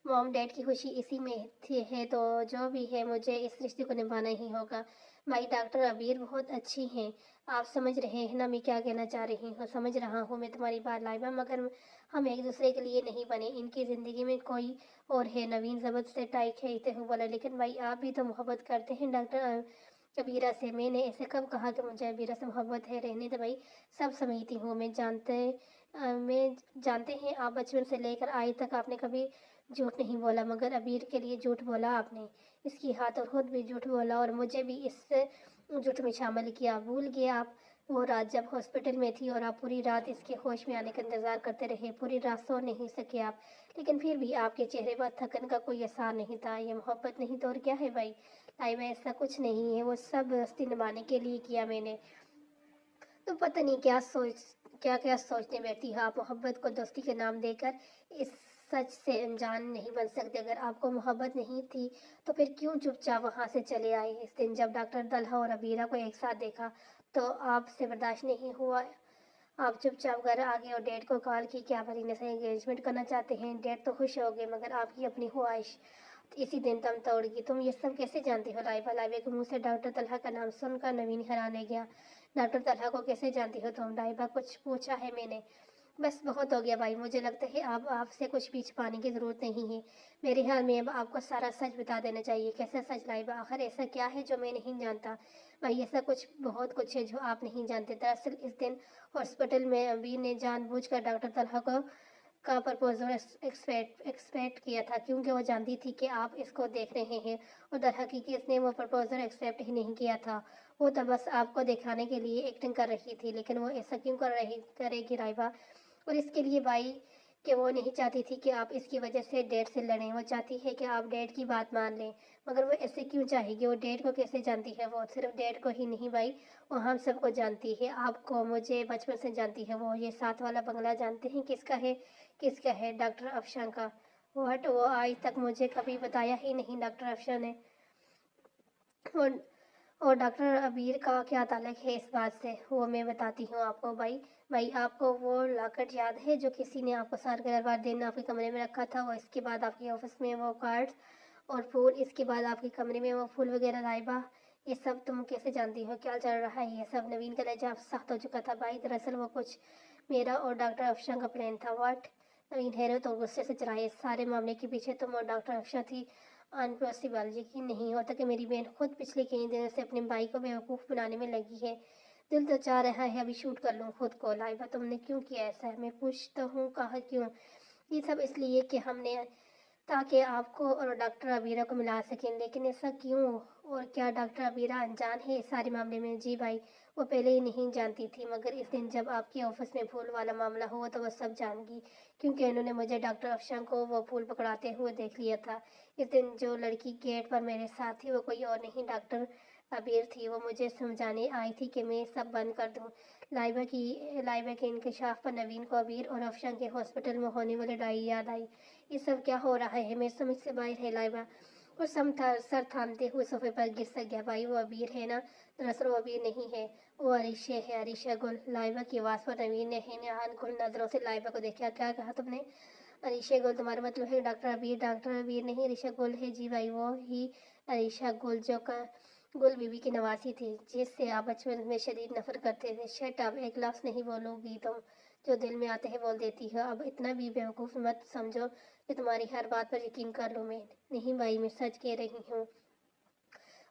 मॉम डैड की खुशी इसी में थी है, तो जो भी है मुझे इस रिश्ते को निभाना ही होगा। भाई डॉक्टर अबीर बहुत अच्छी हैं, आप समझ रहे हैं ना मैं क्या कहना चाह रही हूँ? समझ रहा हूँ मैं तुम्हारी बात लाइबा, मगर हम एक दूसरे के लिए नहीं बने, इनकी ज़िंदगी में कोई और है। नवीन जबरदस्त से टाई खींचते हुए बोला। लेकिन भाई आप भी तो मोहब्बत करते हैं डॉक्टर अबीरा से। मैंने ऐसे कब कहा कि मुझे अबीरा से मोहब्बत है? रहने दे भाई, सब समझती हूँ मैं जानते हैं आप बचपन से लेकर आज तक आपने कभी झूठ नहीं बोला, मगर अबीर के लिए झूठ बोला आपने। इसकी हाथ और खुद भी झूठ बोला और मुझे भी इस झूठ में शामिल किया। भूल गए आप वो रात जब हॉस्पिटल में थी और आप पूरी रात इसके होश में आने का इंतज़ार करते रहे? पूरी रात सो नहीं सके आप, लेकिन फिर भी आपके चेहरे पर थकन का कोई असर नहीं था। ये मोहब्बत नहीं तो और क्या है भाई? लाइबा ऐसा कुछ नहीं है, वो सब दोस्ती निभाने के लिए किया मैंने। तो पता नहीं क्या क्या सोचने बैठी है आप। मोहब्बत को दोस्ती के नाम देकर इस सच से अनजान नहीं बन सकते। अगर आपको मोहब्बत नहीं थी तो फिर क्यों चुपचाप वहां से चले आए? इस दिन जब डॉक्टर दल्हा और अबीरा को एक साथ देखा तो आपसे बर्दाश्त नहीं हुआ, आप चुपचाप घर आ गए और डैड को कॉल की कि आप अलीना से एंगेजमेंट करना चाहते हैं। डैड तो खुश हो गए, मगर आपकी अपनी ख्वाहिश इसी दिन दम तोड़गी। तुम ये सब कैसे जानती हो लाइबा? लाइबा के मुंह से डॉक्टर तलहा का नाम सुनकर नवीन हैरान रह गया। डॉक्टर तलहा को कैसे जानती हो तुम? लाइबा, कुछ पूछा है मैंने। बस बहुत हो गया भाई, मुझे लगता है अब आपसे कुछ भी छुपाने की ज़रूरत नहीं है। मेरे ख्याल में अब आपको सारा सच बता देना चाहिए। कैसा सच लाइबा? आखिर ऐसा क्या है जो मैं नहीं जानता? भाई ऐसा कुछ बहुत कुछ है जो आप नहीं जानते। दरअसल इस दिन हॉस्पिटल में अबीर ने जानबूझकर डॉक्टर तलहा को का प्रपोजल एक्सपेक्ट किया था, क्योंकि वो जानती थी कि आप इसको देख रहे हैं। और दरहकीकी इसने वो प्रपोजल एक्सेप्ट ही नहीं किया था, वो तो बस आपको दिखाने के लिए एक्टिंग कर रही थी। लेकिन वो ऐसा क्यों करेगी राइबा? और इसके लिए भाई कि वो नहीं चाहती थी कि आप इसकी वजह से डैड से लड़ें, वो चाहती है कि आप डैड की बात मान लें। मगर वो ऐसे क्यों चाहेगी? वो डैड को कैसे जानती है? वो सिर्फ डैड को ही नहीं भाई, वो हम सबको जानती है। आपको, मुझे, बचपन से जानती है। वो ये साथ वाला बंगला जानते हैं किसका है? किसका है? डॉक्टर अफशान का। व्हाट? वो आज तक मुझे कभी बताया ही नहीं डॉक्टर अफशान ने। और और डॉक्टर अबीर का क्या ताल्लुक है इस बात से? वो मैं बताती हूँ आपको भाई। भाई आपको वो लॉकेट याद है जो किसी ने आपको सालगिरह वाले दिन आपके कमरे में रखा था? वो इसके बाद आपके ऑफिस में वो कार्ड्स और फूल, इसके बाद आपके कमरे में वो फूल वगैरह लाइबा, ये सब तुम कैसे जानती हो? क्या चल रहा है ये सब? नवीन का लहजा सख्त हो चुका था भाई। दरअसल वो कुछ मेरा और डॉक्टर अफशान का प्लान था। व्हाट? नवीन हैरत और गुस्से से चढ़ाए। इस सारे मामले के पीछे तुम और डॉक्टर अफशान थी? अनपॉसिबल, यकीन नहीं होता कि मेरी बहन खुद पिछले कई दिनों से अपने भाई को बेवकूफ़ बनाने में लगी है। दिल तो चाह रहा है अभी शूट कर लूँ खुद को। लाइबा तुमने क्यों किया ऐसा? मैं पूछता हूँ, कहा क्यों? ये सब इसलिए कि हमने, ताकि आपको और डॉक्टर अबीरा को मिला सकें। लेकिन ऐसा क्यों? और क्या डॉक्टर अबीरा अनजान है इस सारे मामले में? जी भाई, वो पहले ही नहीं जानती थी, मगर इस दिन जब आपके ऑफिस में फूल वाला मामला हुआ तो वो सब जान गई, क्योंकि उन्होंने मुझे डॉक्टर अफशान को वो फूल पकड़ाते हुए देख लिया था। इस दिन जो लड़की गेट पर मेरे साथ थी वो कोई और नहीं, डॉक्टर अबीर थी। वो मुझे समझाने आई थी कि मैं सब बंद कर दूं। लाइबा के इंकशाफ पर नवीन को अबीर और अफशान के हॉस्पिटल में होने वाली लड़ाई याद आई। ये सब क्या हो रहा है? मैं समझ से बाहर है लाइबा। और सर थामते हुए सोफे पर गिर सा गया। भाई वो अबीर है ना? दरअसल वो अबीर नहीं है, वो अरीशा है, अरीशा गुल। लाइबा की आवाज़ पर नवीन ने हैरान गुल नजरों से लाइबा को देखा। क्या कहा तुमने? अरीशा गुल तुम्हारा मतलब है डॉक्टर अबीर? डॉक्टर अबीर नहीं, अरीशा गुल है। जी भाई, वो ही अरीशा गुल जो का गुल बीबी की नवासी थी, जिससे आप बचपन में शदीद नफरत करते थे। शट अप, एक लफ्ज़ नहीं बोलोगी तुम, जो दिल में आते हैं बोल देती हो। अब इतना भी बेवकूफ़ मत समझो कि तुम्हारी हर बात पर यकीन कर लूँ मैं। नहीं भाई, मैं सच कह रही हूँ।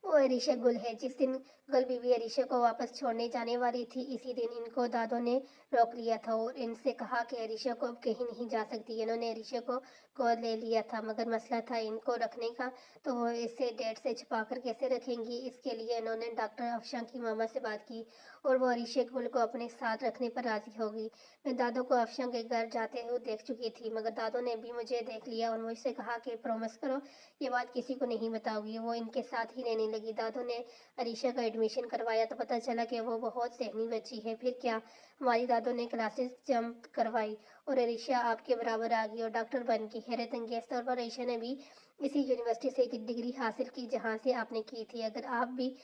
वो अरीशा गुल है। जिस दिन गुल बीवी अरीशा को वापस छोड़ने जाने वाली थी, इसी दिन इनको दादों ने रोक लिया था और इनसे कहा कि अरीशा को अब कहीं नहीं जा सकती। इन्होंने अरीशा को गोद ले लिया था, मगर मसला था इनको रखने का, तो वो इसे डैड से छुपा कर कैसे रखेंगी। इसके लिए इन्होंने डॉक्टर अफशां की मामा से बात की और वो अरीशा गुल को अपने साथ रखने पर राजी हो गई। मैं दादों को अफशां के घर जाते हुए देख चुकी थी, मगर दादों ने भी मुझे देख लिया और मुझसे कहा कि प्रॉमिस करो ये बात किसी को नहीं बताओगी। वो इनके साथ ही रहने लगी। दादों ने अरीशा का एडमिशन करवाया तो पता चला कि वो बहुत सहनी बच्ची है। फिर क्या, हमारी दादों ने क्लासेस जंप करवाई और अरीशा आपके बराबर आ गई और डॉक्टर बन गई। हैरत अंगेज तौर पर अरीशा ने भी इसी यूनिवर्सिटी से एक डिग्री हासिल की जहाँ से आपने की थी। अगर आप भी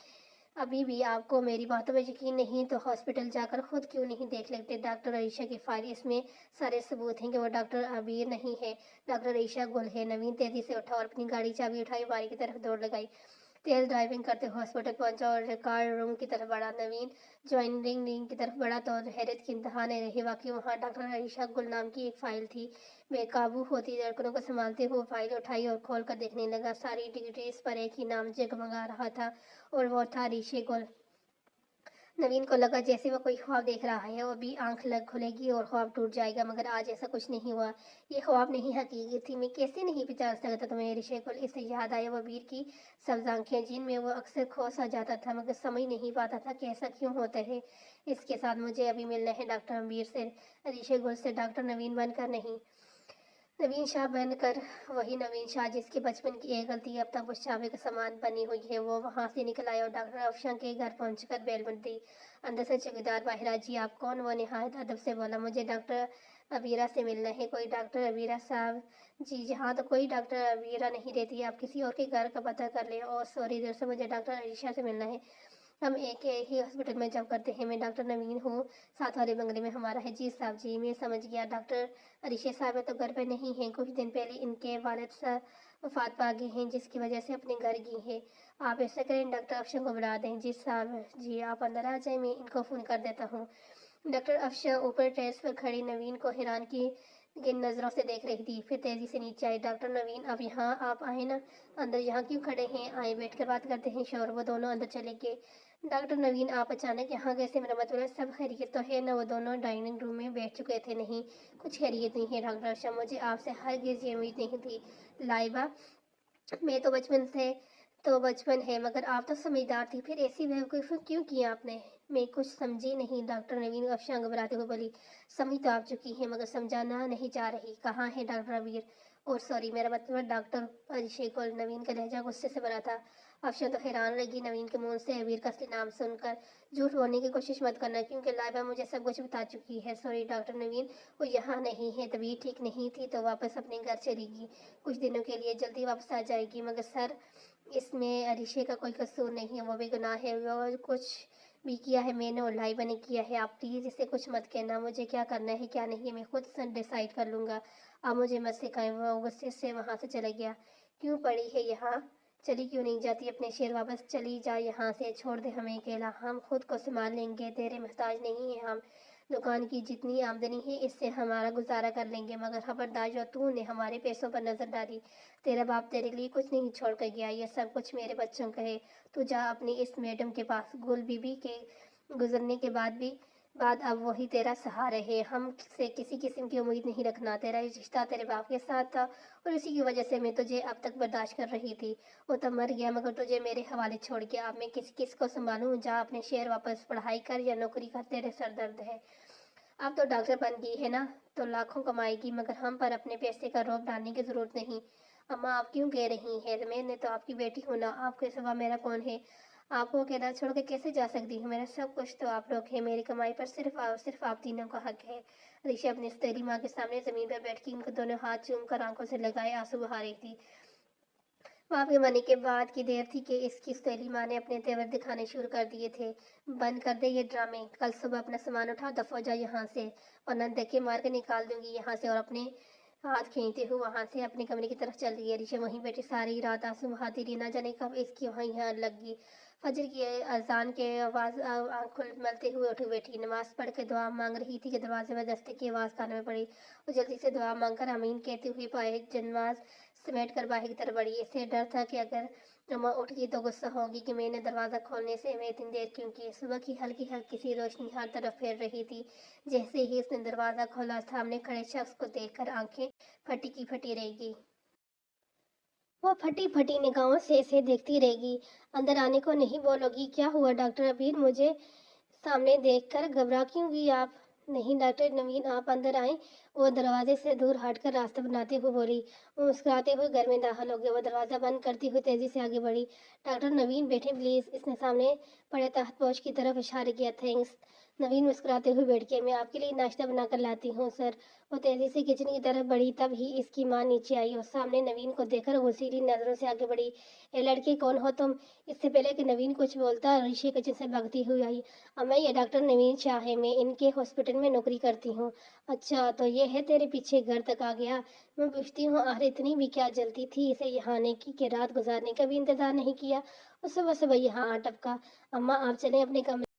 अभी भी आपको मेरी बातों में यकीन नहीं तो हॉस्पिटल जाकर खुद क्यों नहीं देख लेते। डॉक्टर अरीशा की फाइल, इसमें सारे सबूत हैं कि वो डॉक्टर अबीर नहीं है, डॉक्टर अरीशा गुल है। नवीन तेजी से उठा और अपनी गाड़ी चाबी उठाई, बारी की तरफ दौड़ लगाई। तेज ड्राइविंग करते हॉस्पिटल पहुंचा और रिकॉर्ड रूम की तरफ बढ़ा। नवीन ज्वाइनिंग रिंग की तरफ बढ़ा तो हैरत की इंतहा नहीं रही। वाकई वहाँ डॉक्टर अरीशा गुल नाम की एक फाइल थी। बेकाबू होती लड़कों को संभालते हुए फाइल उठाई और खोल कर देखने लगा। सारी डिग्रीज पर एक ही नाम जगमगा रहा था और वो था अरीशा गुल। नवीन को लगा जैसे वो कोई ख्वाब देख रहा है। वो भी आंख लग खुलेगी और ख्वाब टूट जाएगा, मगर आज ऐसा कुछ नहीं हुआ। ये ख्वाब नहीं, हकीकत थी। मैं कैसे नहीं पहचान सकता तुम्हें ऋषि को। इससे याद आया वो वीर की सब्ज आंखें जिनमें वो अक्सर खो सा जाता था, मगर समझ नहीं पाता था कि ऐसा क्यों होता है। इसके साथ मुझे अभी मिलना है डॉक्टर अमीर से, ऋषि गुल से, डॉक्टर नवीन बनकर नहीं। नवीन शाह बनकर, वही नवीन शाह जिसके बचपन की एक गलती अब तक उस चाबी का सामान बनी हुई है। वो वहां से निकल आया और डॉक्टर अफशां के घर पहुंचकर बेल बंद दी। अंदर से चौकीदार बाहिर, जी आप कौन? वो निहायत अदब से बोला, मुझे डॉक्टर अबीरा से मिलना है। कोई डॉक्टर अबीरा साहब? जी जहाँ तो कोई डॉक्टर अबीरा नहीं रहती, आप किसी और के घर का पता कर ले। और सॉरी, दरअसल मुझे डॉक्टर अरीशा से मिलना है। हम एक ही हॉस्पिटल में जॉब करते हैं। मैं डॉक्टर नवीन हूँ, साथ वाले बंगले में हमारा है। जी साहब जी, मैं समझ गया। डॉक्टर अरीशा साहब तो घर पे नहीं हैं, कुछ दिन पहले इनके वालिद साहब वफात पा गए हैं, जिसकी वजह से अपने घर गई हैं। आप ऐसा करें, डॉक्टर अफशा को बुला दें। जी साहब जी, आप अंदर आ जाए, मैं इनको फ़ोन कर देता हूँ। डॉक्टर अफशा ऊपर टेरेस पर खड़ी नवीन को हैरान की किन नज़रों से देख रही थी, फिर तेजी से नीचे आई। डॉक्टर नवीन, अब यहाँ आप आए ना, अंदर यहाँ क्यों खड़े हैं? आए बैठ कर बात करते हैं। शोर। वो दोनों अंदर चले गए। डॉक्टर नवीन, आप अचानक यहाँ कैसे? मेरा मतलब सब खैरियत तो है ना? वो दोनों डाइनिंग रूम में बैठ चुके थे। नहीं, कुछ खैरियत नहीं है डॉक्टर अफशा, मुझे आपसे हरगिज़ ये उम्मीद नहीं थी। लाइबा, मैं तो बचपन है, मगर आप तो समझदार थी, फिर ऐसी बेवकूफ़ी क्यों की आपने? मैं कुछ समझी नहीं। डॉक्टर नवीन अफशां घबराते हुए बोली, समझ तो आप चुकी हैं, मगर समझाना नहीं चाह रही। कहाँ है डॉक्टर अबीर? और सॉरी, मेरा मतलब डॉक्टर अभिषेक। और नवीन का लहजा गुस्से से भरा था। अफशां तो हैरान रह गई नवीन के मुंह से अबीर का असली नाम सुनकर। झूठ बोलने की कोशिश मत करना, क्योंकि लाइबा मुझे सब कुछ बता चुकी है। सॉरी डॉक्टर नवीन, वो यहाँ नहीं है, तबीयत ठीक नहीं थी तो वापस अपने घर चली गई। कुछ दिनों के लिए, जल्दी वापस आ जाएगी। मगर सर, इसमें अरिशे का कोई कसूर नहीं है, वो भी गुनाह है। वो कुछ भी किया है मैंने और लाइबा ने किया है। आप प्लीज़ इसे कुछ मत कहना। मुझे क्या करना है क्या नहीं मैं खुद डिसाइड कर लूँगा। आप मुझे मत सिखाएं। वो गुस्से से वहाँ से चला गया। क्यों पड़ी है यहाँ? चली क्यों नहीं जाती अपने शहर वापस? चली जा यहाँ से, छोड़ दे हमें अकेला, हम खुद को संभाल लेंगे, तेरे मोहताज नहीं है हम। दुकान की जितनी आमदनी है इससे हमारा गुजारा कर लेंगे, मगर खबरदार जो तूने हमारे पैसों पर नजर डाली, तेरा बाप तेरे लिए कुछ नहीं छोड़ कर गया। ये सब कुछ मेरे बच्चों का है। तू जा अपनी इस मैडम के पास। गुल बीबी के गुजरने के बाद अब वही तेरा सहारा है। हम से किसी किस्म की उम्मीद नहीं रखना। तेरा ये रिश्ता तेरे बाप के साथ था और इसी की वजह से मैं तुझे अब तक बर्दाश्त कर रही थी। वो तो मर गया, मगर तुझे मेरे हवाले छोड़ के अब मैं किस को संभालूं? जा अपने शहर वापस, पढ़ाई कर या नौकरी कर, तेरे सर दर्द है। अब तो डॉक्टर बन गई है ना, तो लाखों कमाएगी, मगर हम पर अपने पैसे का रोक डालने की जरूरत नहीं। अम्मा, आप क्यों कह रही हैं? मैंने तो आपकी बेटी हूँ ना, आपके सिवा मेरा कौन है? आपको अकेला छोड़ के कैसे जा सकती हूँ? मेरा सब कुछ तो आप लोग हैं। मेरी कमाई पर सिर्फ आप तीनों का हक है। ऋषि अपनी सौतेली माँ के सामने जमीन पर बैठ के उनको दोनों हाथ चूम कर आंखों से लगाए आंसू बहा रही थी। बाप के मरने के बाद की देर थी कि इसकी सौतेली माँ ने अपने तेवर दिखाने शुरू कर दिए थे। बंद कर दे ये ड्रामे, कल सुबह अपना सामान उठा, दफा जा यहाँ से, वरना धक्के मार के निकाल दूंगी यहाँ से। और अपने हाथ खींचते हुए वहां से अपने कमरे की तरफ चल रही है। ऋषि वहीं बैठी सारी रात आंसू बहाती रही, ना जाने कब इसकी वहीं यहाँ लग गई। फजर की अजान के आवाज आंख मलते हुए उठी बैठी, नमाज पढ़ के दुआ मांग रही थी कि दरवाजे में दस्तक की आवाज कान में पड़ी। वो जल्दी से दुआ मांगकर आमीन कहते हुए पाए नमाज समेट कर बाहर की तरफ बढ़ी। इसे डर था कि अगर अम्मा उठ गई तो गुस्सा होगी कि मैंने दरवाज़ा खोलने से मैं इतनी देर क्यों की। सुबह की हल्की हल्की सी रोशनी हर तरफ फैल रही थी। जैसे ही उसने दरवाज़ा खोला, सामने खड़े शख्स को देखकर आंखें फटी की फटी रहेगी। वो फटी फटी निगाहों से इसे देखती रहेगी। अंदर आने को नहीं बोलोगी? क्या हुआ डॉक्टर अबीर? मुझे सामने देखकर घबरा क्यों गई आप? नहीं डॉक्टर नवीन, आप अंदर आए। वो दरवाजे से दूर हटकर रास्ता बनाते हुए बोली। वो मुस्कुराते हुए घर में दाखिल हो गया। वो दरवाजा बंद करती हुई तेजी से आगे बढ़ी। डॉक्टर नवीन बैठे प्लीज। इसने सामने पड़े तहतपोश की तरफ इशारा किया। थैंक्स। नवीन मुस्कुराते हुए बैठ गया। मैं आपके लिए नाश्ता बनाकर लाती हूँ सर। वो तेजी से किचन की तरफ बढ़ी, तब ही इसकी माँ नीचे आई और सामने नवीन को देखकर गुस्सीली नजरों से आगे बढ़ी। ये लड़के कौन हो तुम? इससे पहले कि नवीन कुछ बोलता, ऋषि किचन से भागती हुई आई। अम्मा, ये डॉक्टर नवीन शाह है, मैं इनके हॉस्पिटल में नौकरी करती हूँ। अच्छा, तो ये है तेरे पीछे घर तक आ गया? मैं पूछती हूँ, अरे इतनी भी क्या जल्दी थी इसे यहाँ आने की कि रात गुजारने का भी इंतजार नहीं किया और सुबह सुबह यहाँ आ टपका। अम्मा आप चले अपने कमरे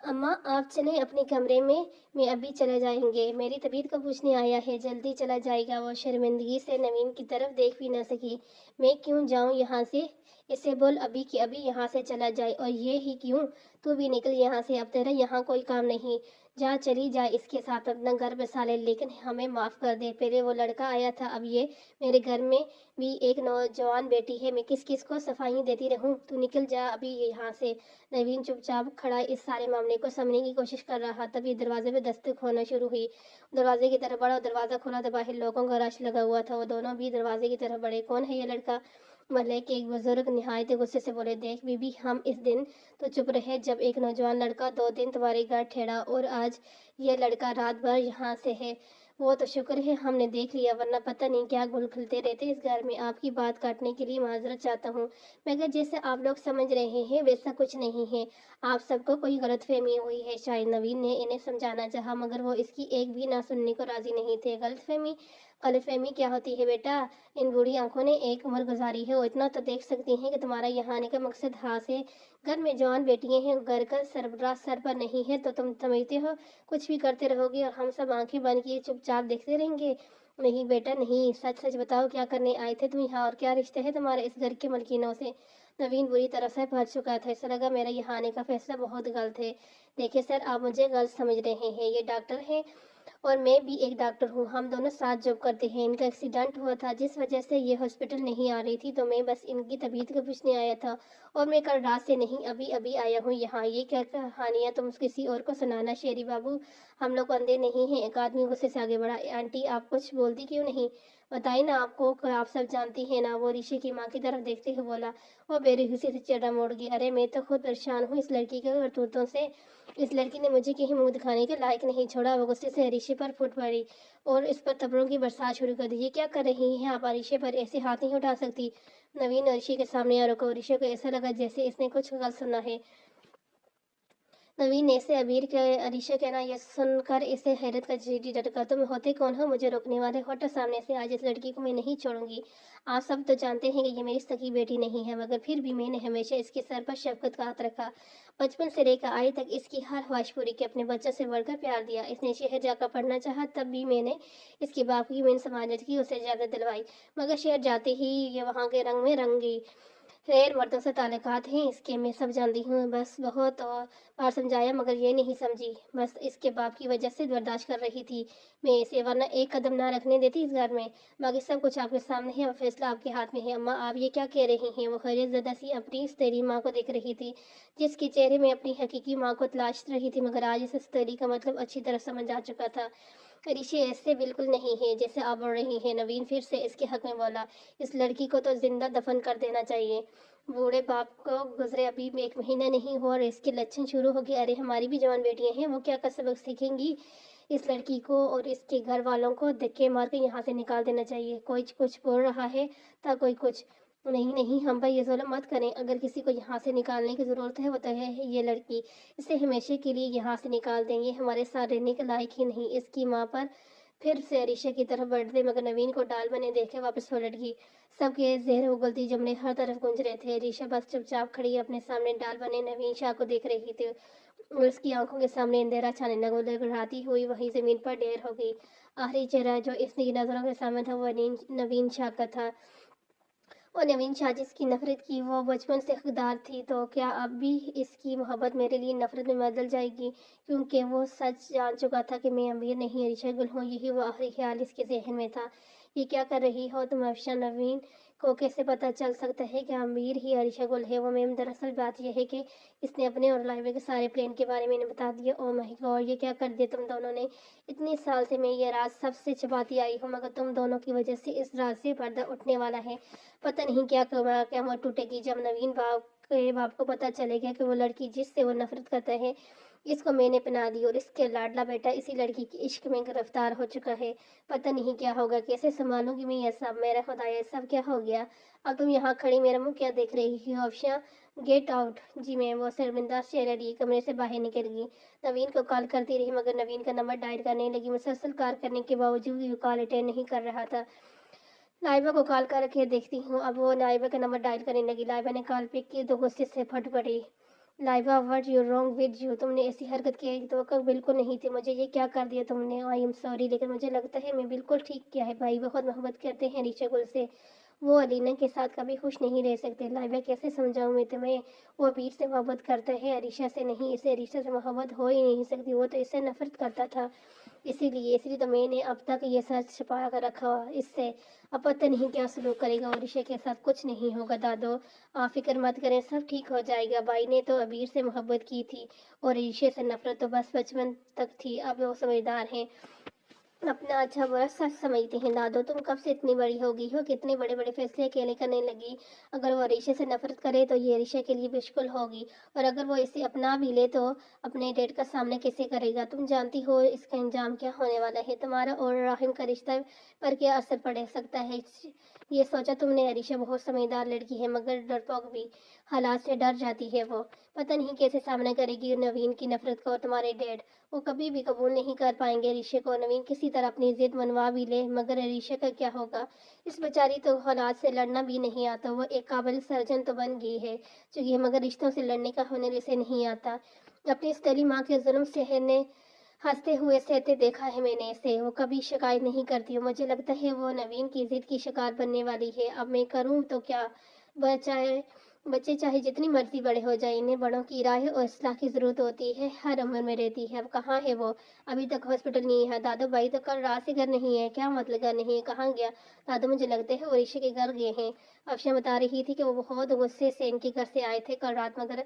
अम्मा आप चलें अपने कमरे में, मैं अभी चले जाएंगे। मेरी तबीयत को पूछने आया है, जल्दी चला जाएगा। वो शर्मिंदगी से नवीन की तरफ देख भी न सकी। मैं क्यों जाऊं यहाँ से? इसे बोल अभी कि अभी यहाँ से चला जाए। और ये ही क्यों? तू भी निकल यहाँ से, अब तेरा यहाँ कोई काम नहीं। जा चली जा, इसके साथ अपना घर बसा ले, लेकिन हमें माफ कर दे। पहले वो लड़का आया था, अब ये। मेरे घर में भी एक नौजवान बेटी है, मैं किस किस को सफाई देती रहूं? तू निकल जा अभी यहाँ से। नवीन चुपचाप खड़ा इस सारे मामले को समझने की कोशिश कर रहा। तभी दरवाजे में दस्तक होना शुरू हुई। दरवाजे की तरफ बढ़ा, दरवाजा खुला तो बाहर लोगों का रश लगा हुआ था। वो दोनों भी दरवाजे की तरफ बढ़े। कौन है ये लड़का? महल्ले के एक बुजुर्ग निहायत गुस्से से बोले। देख बीबी, हम इस दिन तो चुप रहे जब एक नौजवान लड़का 2 दिन तुम्हारे घर ठहरा, और आज ये लड़का रात भर यहाँ से है। वो तो शुक्र है हमने देख लिया, वरना पता नहीं क्या गुल खिलते रहते इस घर में। आपकी बात काटने के लिए माजरत चाहता हूँ, मगर जैसे आप लोग समझ रहे हैं वैसा कुछ नहीं है। आप सबको कोई गलतफहमी हुई है शायद। नवीन ने इन्हें समझाना चाहा, मगर वो इसकी एक भी ना सुनने को राजी नहीं थे। गलतफहमी? गलतफहमी क्या होती है बेटा? इन बूढ़ी आंखों ने एक उम्र गुजारी है, वो इतना तो देख सकती हैं कि तुम्हारा यहाँ आने का मकसद हास है। घर में जवान बेटियां हैं, घर का सरबराह सर पर नहीं है, तो तुम समझते हो कुछ भी करते रहोगे और हम सब आंखें बंद किए चुपचाप देखते रहेंगे? नहीं बेटा नहीं, सच सच बताओ, क्या करने आए थे तुम यहाँ, और क्या रिश्ते है तुम्हारे इस घर के मलकिनों से? नवीन बुरी तरह से भर चुका था। ऐसा लगा मेरा यहाँ आने का फैसला बहुत गलत है। देखिए सर, आप मुझे गलत समझ रहे हैं। ये डॉक्टर है और मैं भी एक डॉक्टर हूँ, हम दोनों साथ जॉब करते हैं। इनका एक्सीडेंट हुआ था जिस वजह से ये हॉस्पिटल नहीं आ रही थी, तो मैं बस इनकी तबीयत को पूछने आया था। और मैं कल रात से नहीं, अभी अभी आया हूँ यहाँ। ये क्या कहानियाँ तुम किसी और को सुनाना शेरी बाबू, हम लोग अंधे नहीं हैं। एक आदमी गुस्से से आगे बढ़ा। आंटी आप कुछ बोलती क्यों नहीं? बताइए ना, आपको आप सब जानती हैं ना। वो ऋषि की माँ की तरफ देखते हुए बोला। वो बेरुखी से चेहरा मोड़ गई। अरे मैं तो खुद परेशान हूँ इस लड़की के करतूतों से। इस लड़की ने मुझे कहीं मुंह दिखाने के लायक नहीं छोड़ा। वो गुस्से से ऋषि पर फूट पड़ी और इस पर थप्पड़ों की बरसात शुरू कर दी। ये क्या कर रही हैं आप? ऋषि पर ऐसे हाथ नहीं उठा सकती। नवीन ऋषि के सामने आ रुका। ऋषि को ऐसा लगा जैसे इसने कुछ गलत सुना है। नवीन ने से अबीर के अरीशा कहना यह सुनकर इसे हैरत का चीटी झटका। तुम होते कौन हो मुझे रोकने वाले? हटो सामने से, आज इस लड़की को मैं नहीं छोड़ूंगी। आप सब तो जानते हैं कि ये मेरी सगी बेटी नहीं है, मगर फिर भी मैंने हमेशा इसके सर पर शफकत का हाथ रखा। बचपन से लेकर आज तक इसकी हर ख्वाहिश पूरी की, अपने बच्चों से बढ़कर प्यार दिया। इसने शहर जाकर पढ़ना चाहा, तब भी मैंने इसके बाप की मैंने समाजत की उसे इजाजत दिलवाई, मगर शहर जाते ही ये वहाँ के रंग में रंग गई। गैर मर्दों से ताल्लुकात हैं इसके, मैं सब जानती हूँ। बस बहुत और बार समझाया मगर ये नहीं समझी। बस इसके बाप की वजह से बर्दाश्त कर रही थी मैं इसे, वरना एक कदम ना रखने देती इस घर में। बाकी सब कुछ आपके सामने है और फैसला आपके हाथ में है। अम्मा आप ये क्या कह रही हैं? वो खैरियत ज़दा सी अपनी स्तेरी माँ को देख रही थी, जिसके चेहरे में अपनी हकीकी माँ को तलाश रही थी, मगर आज इस स्तेरी का मतलब अच्छी तरह समझ आ चुका था। ऋषि ऐसे बिल्कुल नहीं है जैसे आप बोल रही हैं। नवीन फिर से इसके हक में बोला। इस लड़की को तो जिंदा दफन कर देना चाहिए। बूढ़े बाप को गुजरे अभी 1 महीना नहीं हुआ और इसके लक्षण शुरू हो गए। अरे हमारी भी जवान बेटियां हैं, वो क्या कर सबक सीखेंगी? इस लड़की को और इसके घर वालों को धक्के मार के यहाँ से निकाल देना चाहिए। कोई कुछ बोल रहा है तो कोई कुछ। नहीं नहीं, हम पर ये जुल्म मत करें। अगर किसी को यहाँ से निकालने की ज़रूरत है वो तो है ये लड़की। इसे हमेशा के लिए यहाँ से निकाल देंगे, हमारे साथ रहने के लायक ही नहीं। इसकी माँ पर फिर से अरीशा की तरफ बढ़ते, मगर नवीन को डाल बने देखे वापस पलट गई। सबके जहर उगलती जमने हर तरफ गूंज रहे थे। अरीशा बस चुपचाप खड़ी अपने सामने डाल बने नवीन शाह को देख रही थी और उसकी आंखों के सामने अंधेरा छाने लगा। लड़खड़ाती हुई वही जमीन पर ढेर हो गई। आखिरी चेहरा जो इसकी नजरों के सामने था वो नवीन शाह का था। और नवीन शाह जिसकी नफरत की वो बचपन से हकदार थी, तो क्या अब भी इसकी मोहब्बत मेरे लिए नफरत में बदल जाएगी? क्योंकि वो सच जान चुका था कि मैं अमीर नहीं अरीशा गुल हूँ। यही वो आखिरी ख्याल इसके जहन में था। ये क्या कर रही हो तुम अफशा? नवीन को कैसे पता चल सकता है कि अमीर ही अरीशा गुल है? वो मैम दरअसल बात यह है कि इसने अपने और लाइबे के सारे प्लान के बारे में इन्हें बता दिया। ओ माय गॉड, ये क्या कर दिया तुम दोनों ने? इतने साल से मैं ये राज सबसे छुपाती आई हूँ, मगर तुम दोनों की वजह से इस राज से पर्दा उठने वाला है। पता नहीं क्या क़यामत टूटेगी जब नवीन बाप को पता चलेगा कि वो लड़की जिससे वो नफरत करता है इसको मैंने पना दी और इसके लाडला बेटा इसी लड़की के इश्क में गिरफ्तार हो चुका है। पता नहीं क्या होगा, कैसे संभालूंगी मैं ये सब? मेरा खुदा, ये सब क्या हो गया? अब तुम यहाँ खड़ी मेरा मुंह क्या देख रही हो अफशा? Get out. जी मैम। वो शर्मिंदा चेहरा लिए कमरे से बाहर निकल गई। नवीन को कॉल करती रही मगर नवीन का नंबर डायल करने लगी। मुसलसल कॉल करने के बावजूद भी वो कॉल अटेंड नहीं कर रहा था। लाइबा को कॉल करके देखती हूँ। अब वो लाइबा का नंबर डायल करने लगी। लाइबा ने कॉल पिक की तो गुस्से से फट पड़ी। Laiba, what you wrong with you? तुमने ऐसी हरकत की तो बिल्कुल नहीं थी। मुझे ये क्या कर दिया तुमने? आई एम सॉरी, लेकिन मुझे लगता है मैं बिल्कुल ठीक किया है। भाई बहुत मोहब्बत करते हैं ऋषा गुल से। वो अलीना के साथ कभी खुश नहीं रह सकते। लाइबा, कैसे समझाऊं मैं तुम्हें? वो वीर से मोहब्बत करता है, अरीशा से नहीं। इसे अरीशा से मोहब्बत हो ही नहीं सकती। वो तो इससे नफरत करता था। इसीलिए तो मैंने अब तक ये सच छुपा कर रखा इससे। अब पता नहीं क्या सलूक करेगा और ऋषि के साथ। कुछ नहीं होगा दादो, आप फिक्र मत करें, सब ठीक हो जाएगा। बाई ने तो अबीर से मोहब्बत की थी और ऋषि से नफरत तो बस बचपन तक थी। अब वो समझदार हैं, अपना अच्छा बुरा सच समझते हैं। दादो, तुम कब से इतनी बड़ी हो गई हो, कितने बड़े बड़े फैसले अकेले करने लगी? अगर वो ऋषि से नफरत करे तो ये ऋषि के लिए मुश्किल होगी, और अगर वो इसे अपना भी ले तो अपने डेट का सामना कैसे करेगा? तुम जानती हो इसका अंजाम क्या होने वाला है। तुम्हारा और राहिम का रिश्ता पर क्या असर पड़ सकता है, ये सोचा तुमने? अरीशा बहुत समझदार लड़की है मगर डरपोक भी। हालात से डर जाती है वो। पता नहीं कैसे सामना करेगी नवीन की नफरत को। और तुम्हारे डैड, वो कभी भी कबूल नहीं कर पाएंगे ऋषि को। नवीन किसी तरह अपनी जिद मनवा भी ले मगर ऋषि का क्या होगा? इस बेचारी तो हालात से लड़ना भी नहीं आता। वो एक काबिल सर्जन तो बन गई है चूंकि, मगर रिश्तों से लड़ने का हुनर इसे नहीं आता। अपनी इस माँ के जुल्म सहने हंसते हुए सहते देखा है मैंने इसे। वो कभी शिकायत नहीं करती। मुझे लगता है वो नवीन की जिद की शिकार बनने वाली है। अब मैं करूं तो क्या? बचाए बच्चे चाहे जितनी मर्जी बड़े हो जाए, इन्हें बड़ों की राह और इस्लाह की जरूरत होती है। हर उम्र में रहती है। अब कहाँ है वो? अभी तक हॉस्पिटल नहीं है। दादू भाई तो कल रात से घर नहीं है। क्या मतलब घर नहीं है, कहाँ गया? दादू, मुझे लगता है वो ऋषि के घर गए हैं। अफशा बता रही थी कि वो बहुत गुस्से से इनके घर से आए थे कल रात, मगर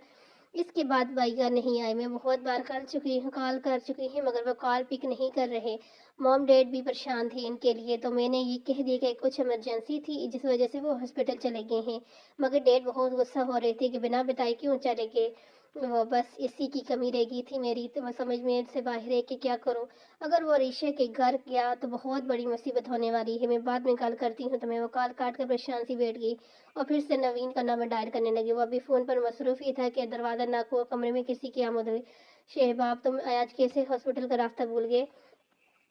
इसके बाद भाईगा नहीं आए। मैं बहुत बार कॉल कर चुकी हूँ मगर वो कॉल पिक नहीं कर रहे। मॉम डैड भी परेशान थे इनके लिए, तो मैंने ये कह दिया कि कुछ इमरजेंसी थी जिस वजह से वो हॉस्पिटल चले गए हैं। मगर डैड बहुत गुस्सा हो रहे थे कि बिना बताए क्यों चले गए। वो बस इसी की कमी रह गई थी मेरी, तो मैं समझ में से बाहर है कि क्या करूं। अगर वो ऋषि के घर गया तो बहुत बड़ी मुसीबत होने वाली है। मैं बाद में कॉल करती हूँ। तो मैं वो कॉल काट कर परेशान सी बैठ गई और फिर से नवीन का नंबर डायल करने लगी। वो अभी फ़ोन पर मसरूफ़ ही था कि दरवाज़ा ना हुआ, कमरे में किसी की आमद हुई। शहबाब, तुम आज कैसे हॉस्पिटल का रास्ता भूल गए?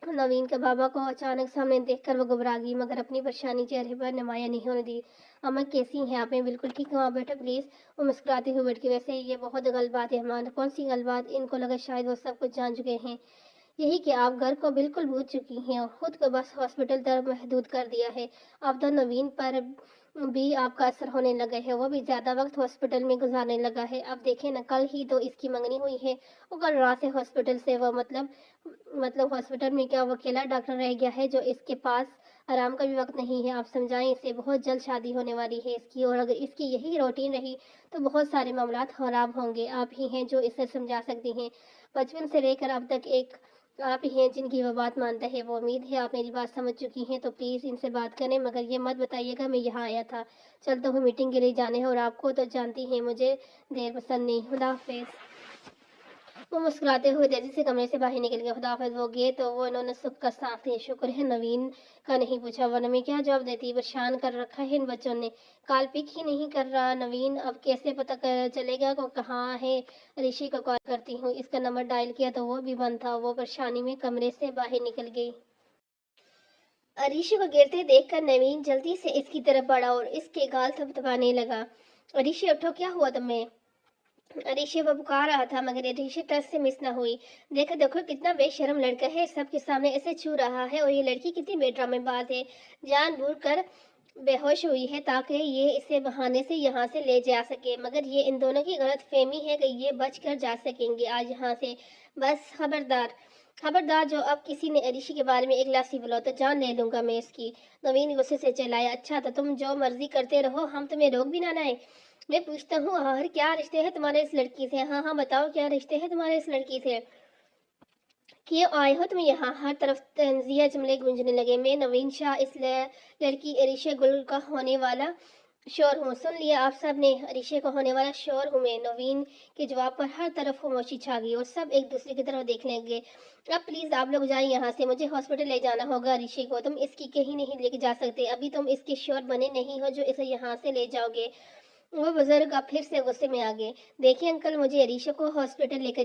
नवीन के बाबा को अचानक सामने देखकर वो घबरा गई मगर अपनी परेशानी चेहरे पर नुमाया नहीं होने दी। अम्मा कैसी हैं आप? मैं बिल्कुल ठीक हूँ, आप बैठो प्लीज़। वो मुस्कुराते हुए बैठ के, वैसे ये बहुत गलत बात है हमारा। कौन सी गलत बात? इनको लगा शायद वो सब कुछ जान चुके हैं। यही कि आप घर को बिल्कुल भूल चुकी हैं और खुद को बस हॉस्पिटल तक महदूद कर दिया है। अब तो नवीन पर भी आपका असर होने लगा है। वो भी ज्यादा वक्त हॉस्पिटल में गुजारने लगा है। अब देखें ना, कल ही तो इसकी मंगनी हुई है और कल रात से हॉस्पिटल से वो मतलब हॉस्पिटल में क्या वो अकेला डॉक्टर रह गया है जो इसके पास आराम का भी वक्त नहीं है? आप समझाएं इसे, बहुत जल्द शादी होने वाली है इसकी, और अगर इसकी यही रूटीन रही तो बहुत सारे मामला खराब होंगे। आप ही हैं जो इसे समझा सकती हैं। बचपन से लेकर अब तक एक आप ही हैं जिनकी वो बात मानता है। वो उम्मीद है आप मेरी बात समझ चुकी हैं, तो प्लीज़ इनसे बात करें मगर ये मत बताइएगा मैं यहाँ आया था। चलता हूँ, मीटिंग के लिए जाने हैं और आपको तो जानती हैं मुझे देर पसंद नहीं। खुदा हाफिज़। वो मुस्कुराते हुए तेजी से कमरे से बाहर निकल गया। खुदा हाफिज़ वो गए तो वो इन्होंने सुख का साथ दिया। शुक्र है नवीन का नहीं पूछा, वरना मैं क्या जवाब देती। परेशान कर रखा है इन बच्चों ने, कॉल पिक ही नहीं कर रहा नवीन। अब कैसे पता चलेगा को कहाँ है? ऋषि को कॉल करती हूँ। इसका नंबर डायल किया तो वो भी बंद था। वो परेशानी में कमरे से बाहर निकल गई। अरीशा को गिरते देखकर नवीन जल्दी से इसकी तरफ बढ़ा और इसके गाल थपथपाने लगा। अरीशा उठो, क्या हुआ तुम्हें? अरीशा वो पुकार रहा था मगर अरीशा टस से मिस न हुई। देखो देखो कितना बेशर्म लड़का है, सबके सामने ऐसे छू रहा है, और ये लड़की कितनी बेड्रामेबाज है, जानबूझ कर बेहोश हुई है ताकि ये इसे बहाने से यहाँ से ले जा सके, मगर ये इन दोनों की गलत फहमी है कि ये बच कर जा सकेंगे आज यहाँ से। बस खबरदार, खबरदार, जो अब किसी ने ऋषि के बारे में एक लासी बोला तो जान ले लूंगा मैं इसकी। नवीन गुस्से से चिल्लाया। अच्छा तो तुम जो मर्जी करते रहो, हम तुम्हें रोक भी ना लाए। मैं पूछता हूँ हर क्या रिश्ते हैं तुम्हारे इस लड़की से? हाँ हाँ बताओ, क्या रिश्ते हैं तुम्हारे इस लड़की से? क्यों आए हो तुम यहाँ? हर तरफ तंजिया जुमले गूंजने लगे। मैं नवीन शाह, इस लड़की अरिशा गुल का होने वाला शोर हूँ। सुन लिया आप सब ने, अरिशा का होने वाला शोर हूँ मैं। नवीन के जवाब पर हर तरफ खामोशी छा गई और सब एक दूसरे की तरफ देखने लगे। अब प्लीज आप लोग जाए यहाँ से, मुझे हॉस्पिटल ले जाना होगा अरिशा को। तुम इसकी कहीं नहीं लेके जा सकते, अभी तुम इसके शोर बने नहीं हो जो इसे यहाँ से ले जाओगे। वो बुजुर्ग अब फिर से गुस्से में आ गए। देखिए अंकल, मुझे अरीशा को हॉस्पिटल लेकर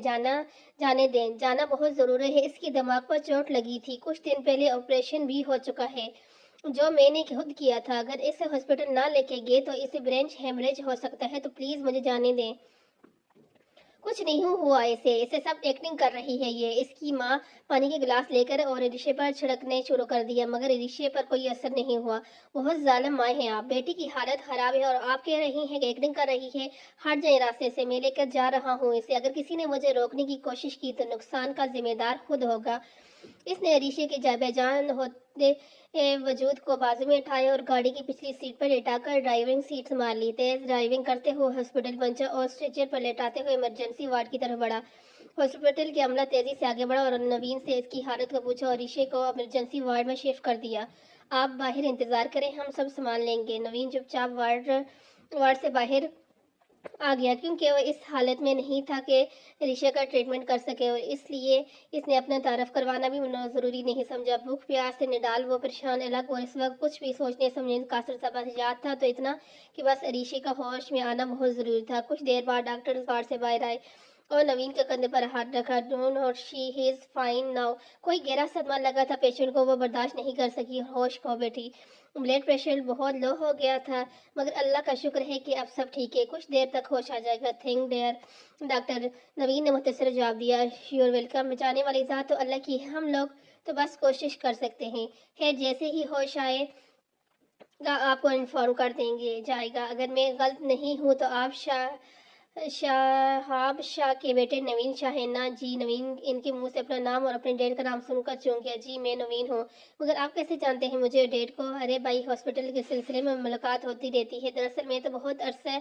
जाने दें। जाना बहुत जरूरी है, इसकी दिमाग पर चोट लगी थी, कुछ दिन पहले ऑपरेशन भी हो चुका है जो मैंने खुद किया था। अगर इसे हॉस्पिटल ना लेके गए तो इसे ब्रेन हेमरेज हो सकता है, तो प्लीज मुझे जाने दें। कुछ नहीं हुआ इसे, इसे सब एक्टिंग कर रही है ये। इसकी माँ पानी के गिलास लेकर और ऋषि पर छिड़कने शुरू कर दिया, मगर ऋषि पर कोई असर नहीं हुआ। बहुत जालिम माँ है आप, बेटी की हालत खराब है और आप कह रही हैं कि एक्टिंग कर रही है। हट जाए रास्ते से, मैं लेकर जा रहा हूँ इसे। अगर किसी ने मुझे रोकने की कोशिश की तो नुकसान का जिम्मेदार खुद होगा। इसने ऋषि के बेजान होते वजूद को बाजू में उठाया और गाड़ी की पिछली सीट पर लेटाकर ड्राइविंग सीट संभाल ली। तेज ड्राइविंग करते हुए हॉस्पिटल पहुंचा और स्ट्रेचर पर लेटाते हुए इमरजेंसी वार्ड की तरफ बढ़ा। हॉस्पिटल के अमला तेजी से आगे बढ़ा और नवीन से इसकी हालत को पूछा और ऋषि को इमरजेंसी वार्ड में शिफ्ट कर दिया। आप बाहर इंतजार करें, हम सब संभाल लेंगे। नवीन चुपचाप वार्ड से बाहर आ गया, क्योंकि वो इस हालत में नहीं था कि ऋषा का ट्रीटमेंट कर सके, और इसलिए इसने अपना तारफ करवाना भी ज़रूरी नहीं समझा। भूख प्यास से निडाल वो परेशान अलग, और इस वक्त कुछ भी सोचने समझने का कासर सा बस याद था तो इतना कि बस ऋषि का होश में आना बहुत ज़रूरी था। कुछ देर बाद डॉक्टर वार्ड से बाहर आए और नवीन के कंधे पर हाथ रखा। डोंट और शी इज फाइन नाउ। कोई गहरा सदमा लगा था पेशेंट को, वो बर्दाश्त नहीं कर सकी, होश खो बैठी। ब्लड प्रेशर बहुत लो हो गया था, मगर अल्लाह का शुक्र है कि अब सब ठीक है, कुछ देर तक होश आ जाएगा। थैंक डेयर डॉक्टर, नवीन ने मुख्तसर जवाब दिया। यूर वेलकम, बचाने वाली ज़ात तो अल्लाह की है, हम लोग तो बस कोशिश कर सकते हैं। खैर जैसे ही होश आएगा आपको इन्फॉर्म कर देंगे जाएगा। अगर मैं गलत नहीं हूँ तो आप शहाब शाह के बेटे नवीन शाह है ना? जी। नवीन इनके मुंह से अपना नाम और अपने डैड का नाम सुनकर चौंक गया। जी मैं नवीन हूँ, मगर आप कैसे जानते हैं मुझे डैड को? अरे भाई, हॉस्पिटल के सिलसिले में मुलाकात होती रहती है। दरअसल मैं तो बहुत अरसा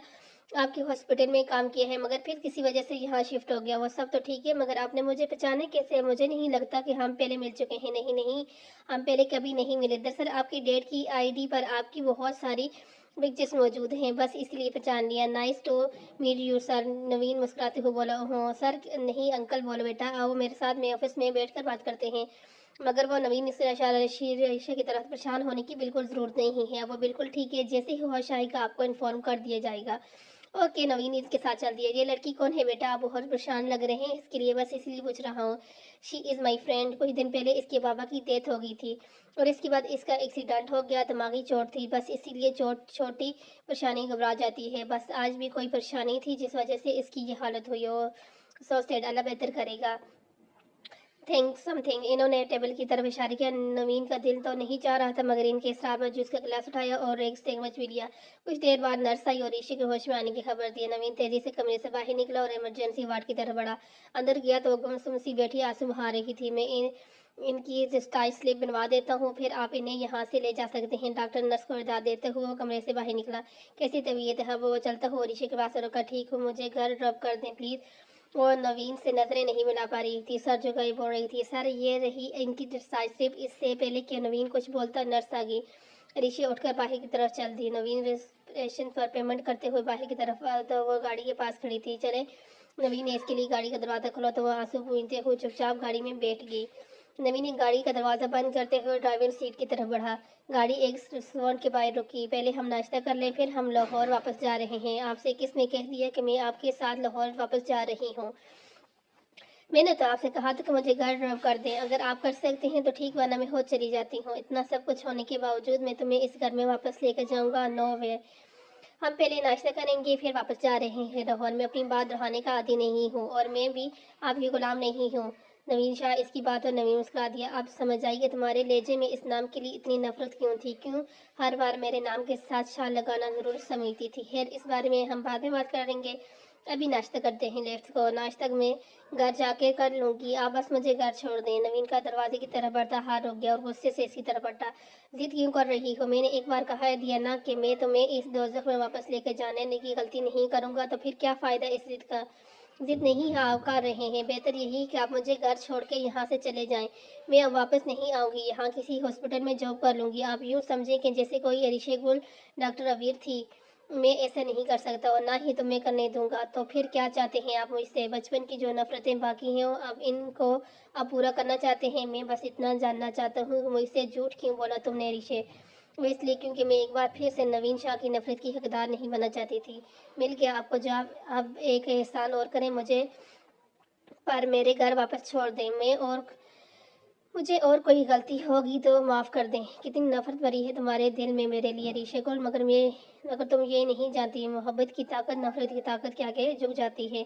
आपके हॉस्पिटल में काम किया है, मगर फिर किसी वजह से यहाँ शिफ्ट हो गया। वो सब तो ठीक है, मगर आपने मुझे पहचाने कैसे? मुझे नहीं लगता कि हम पहले मिल चुके हैं। नहीं नहीं, हम पहले कभी नहीं मिले। दरअसल आपके डैड की आईडी पर आपकी बहुत सारी पिक्चर्स मौजूद हैं, बस इसलिए पहचान लिया। Nice to meet you sir, Naveen मुस्कुराते हुए बोला। हो सर नहीं अंकल बोलो बेटा, आओ मेरे साथ में ऑफिस में बैठकर बात करते हैं। मगर वो नवीन से ईशा की तरफ परेशान होने की बिल्कुल ज़रूरत नहीं है, वो बिल्कुल ठीक है। जैसे ही होश आएगा आपको इन्फॉर्म कर दिया जाएगा। ओके नवीन इसके साथ चल दिया। ये लड़की कौन है बेटा? आप बहुत परेशान लग रहे हैं, इसके लिए बस इसीलिए पूछ रहा हूँ। She is my friend. कुछ दिन पहले इसके बाबा की डेथ हो गई थी और इसके बाद इसका एक्सीडेंट हो गया, दिमागी चोट थी, बस इसीलिए छोटी परेशानी घबरा जाती है। बस आज भी कोई परेशानी थी जिस वजह से इसकी ये हालत हुई हो। सो सैड, अल्लाह बेहतर करेगा। Think something. इन्होंने टेबल की तरफ इशारा किया। नवीन का दिल तो नहीं चाह रहा था, मगर इनके इसरार में जूस का गिलास उठाया और एक स्टेक मच भी लिया। कुछ देर बाद नर्स आई और ऋषि के होश में आने की खबर दी। नवीन तेजी से कमरे से बाहर निकला और इमरजेंसी वार्ड की तरफ बढ़ा। अंदर गया तो गुमसुम सी बैठी आंसू बहा रही थी। मैं इनकी रजिस्ट्री स्लिप बनवा देता हूँ, फिर आप इन्हें यहाँ से ले जा सकते हैं। डॉक्टर नर्स को विदा देते हुए वो कमरे से बाहर निकला। कैसी तबीयत है? वो चलता हुआ ऋषि के पास रुका। ठीक हूँ, मुझे घर ड्रॉप कर दें प्लीज़। वो नवीन से नजरें नहीं मिला पा रही थी, सर झुकाई बोल रही थी। सर ये रही इनकी डिसाइसिव। इससे पहले कि नवीन कुछ बोलता नर्स आ गई। ऋषि उठकर बाहर की तरफ चल दी। नवीन रिजर्वेशन पर पेमेंट करते हुए बाहर की तरफ तो वो गाड़ी के पास खड़ी थी। चले, नवीन ने इसके लिए गाड़ी का दरवाजा खोला तो वह आंसू पूंझते हुए चुपचाप गाड़ी में बैठ गई। नवीन ने गाड़ी का दरवाजा बंद करते हुए ड्राइवर सीट की तरफ बढ़ा। गाड़ी एक रेस्टोरेंट के बाहर रुकी। पहले हम नाश्ता कर लें, फिर हम लाहौर वापस जा रहे हैं। आपसे किसने कह दिया कि मैं आपके साथ लाहौर वापस जा रही हूँ? मैंने तो आपसे कहा था कि मुझे घर ड्रॉप कर दें। अगर आप कर सकते हैं तो ठीक, वरना मैं खुद चली जाती हूँ। इतना सब कुछ होने के बावजूद मैं तुम्हें इस घर में वापस लेकर जाऊँगा? नो वे। हम पहले नाश्ता करेंगे फिर वापस जा रहे हैं लाहौर। मैं अपनी बात दोहराने का आदी नहीं हूँ और मैं भी आपकी गुलाम नहीं हूँ। نوین شاہ اس کی بات اور نوین مسکرا دیا۔ اب سمجھ آئی کہ تمہارے لہجے میں اس نام کے لیے اتنی نفرت کیوں تھی، کیوں ہر بار میرے نام کے ساتھ شاہ لگانا ضرور سمجھتی تھی۔ خیر اس بارے میں ہم بعد میں بات کریں گے، ابھی ناشتہ کرتے ہیں، لیٹس گو۔ ناشتہ میں گھر جا کے کر لوں گی، آپ بس مجھے گھر چھوڑ دیں۔ نوین کا دروازے کی طرف بڑھتا ہاتھ رک گیا اور غصے سے اسی طرف بڑھتا۔ ضد کیوں کر رہی ہو؟ میں نے ایک بار کہا دیا نا کہ میں تمہیں اس دوزخ میں واپس لے کے جانے کی غلطی نہیں کروں گا، تو پھر کیا فائدہ اس ضد کا؟ ضد نہیں آپ کر رہے ہیں، بہتر یہی کہ آپ مجھے گھر چھوڑ کے یہاں سے چلے جائیں۔ میں اب واپس نہیں آؤں گی، یہاں کسی ہاسپٹل میں جاب کر لوں گی۔ آپ یوں سمجھیں کہ جیسے کوئی عریشہ گل ڈاکٹر اویر تھی، میں ایسا نہیں کر سکتا اور نہ ہی تمہیں کرنے دوں گا۔ تو پھر کیا چاہتے ہیں آپ مجھ سے؟ بچپن کی جو نفرتیں باقی ہیں اب ان کو اب پورا کرنا چاہتے ہیں؟ میں بس اتنا جاننا چاہتا ہوں کہ مجھ سے جھوٹ کیوں بولا تم نے عریشہ؟ وہ اس لیے کیونکہ میں ایک بار پھر سے نوین شاہ کی نفرت کی حقدار نہیں بننا چاہتی تھی۔ مل گیا آپ کو جواب۔ اب ایک احسان اور کریں مجھے پر میرے گھر واپس چھوڑ دیں، مجھے اور کوئی غلطی ہوگی تو معاف کر دیں۔ کتنی نفرت بھری ہے تمہارے دل میں میرے لیے عریشہ گل، مگر تم یہ نہیں جانتی محبت کی طاقت نفرت کی طاقت کے آگے جھک جاتی ہے۔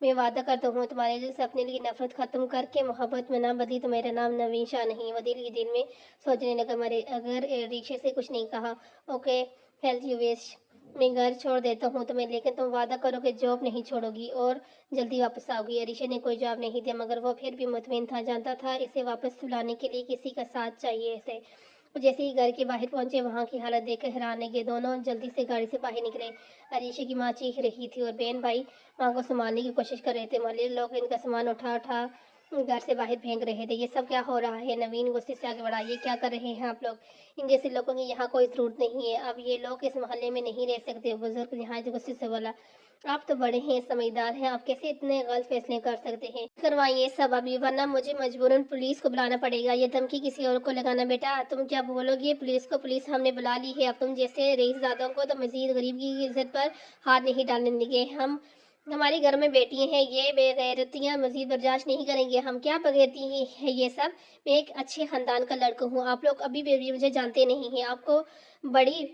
میں وعدہ کرتا ہوں تمہارے دل سے اپنے لیے نفرت ختم کر کے محبت میں نہ بدلی تو میرا نام نوین شاہ نہیں۔ وہ دل ہی دل میں سوچنے لگا، اگر عریشہ سے کچھ نہیں کہا، اوکے ہیلتھ یو ویسٹ، میں گھر چھوڑ دیتا ہوں تمہیں، لیکن تم وعدہ کرو کہ جاب نہیں چھوڑو گی اور جلدی واپس آؤ گی۔ عریشہ نے کوئی جواب نہیں دیا، مگر وہ پھر بھی مطمئن تھا، جانتا تھا اسے واپس لانے کے لیے کسی کا ساتھ چاہیے اسے۔ جیسے ہی گھر کے باہر پہنچے وہاں کی حالت دیکھ کر حیران گئے دونوں، جلدی سے گاڑی سے باہر نکلے۔ عریشہ کی ماں چیخ رہی تھی اور بہن بھائی ماں کو سنبھالنے کی کوشش کر رہے تھے۔ محلے لوگ ان کا سامان اٹھا اٹھا گھر سے باہر پھینک رہے تھے۔ یہ سب کیا ہو رہا ہے؟ نوین غصے سے آگے بڑھا، یہ کیا کر رہے ہیں آپ لوگ؟ ان جیسے لوگوں کی یہاں کوئی ضرورت نہیں ہے، اب یہ لوگ اس محلے میں نہیں رہ سکتے۔ بزرگ نہایت غصے سے بولا، آپ تو بڑے ہیں، سمجھدار ہیں، آپ کیسے اتنے غلط فیصلے کر سکتے ہیں؟ کروائیے سب ابھی، ورنہ مجھے مجبوراً پولیس کو بلانا پڑے گا۔ یہ دھمکی کسی اور کو لگانا بیٹا، تم کیا بولو گے پولیس کو؟ پولیس ہم نے بلا لی ہے، اب تم جیسے رئیس زادوں کو تو مزید غریب کی عزت پر ہاتھ نہیں ڈالنے دیں گے۔ ہمارے گھر میں بیٹی ہیں، یہ بے غیرتیاں مزید برداشت نہیں کریں گے۔ ہم کیا بغیرتی ہیں یہ سب؟ میں ایک اچھے خاندان کا لڑکا ہوں، آپ لوگ ابھی بھی مجھے جانتے نہیں ہیں، آپ کو بڑی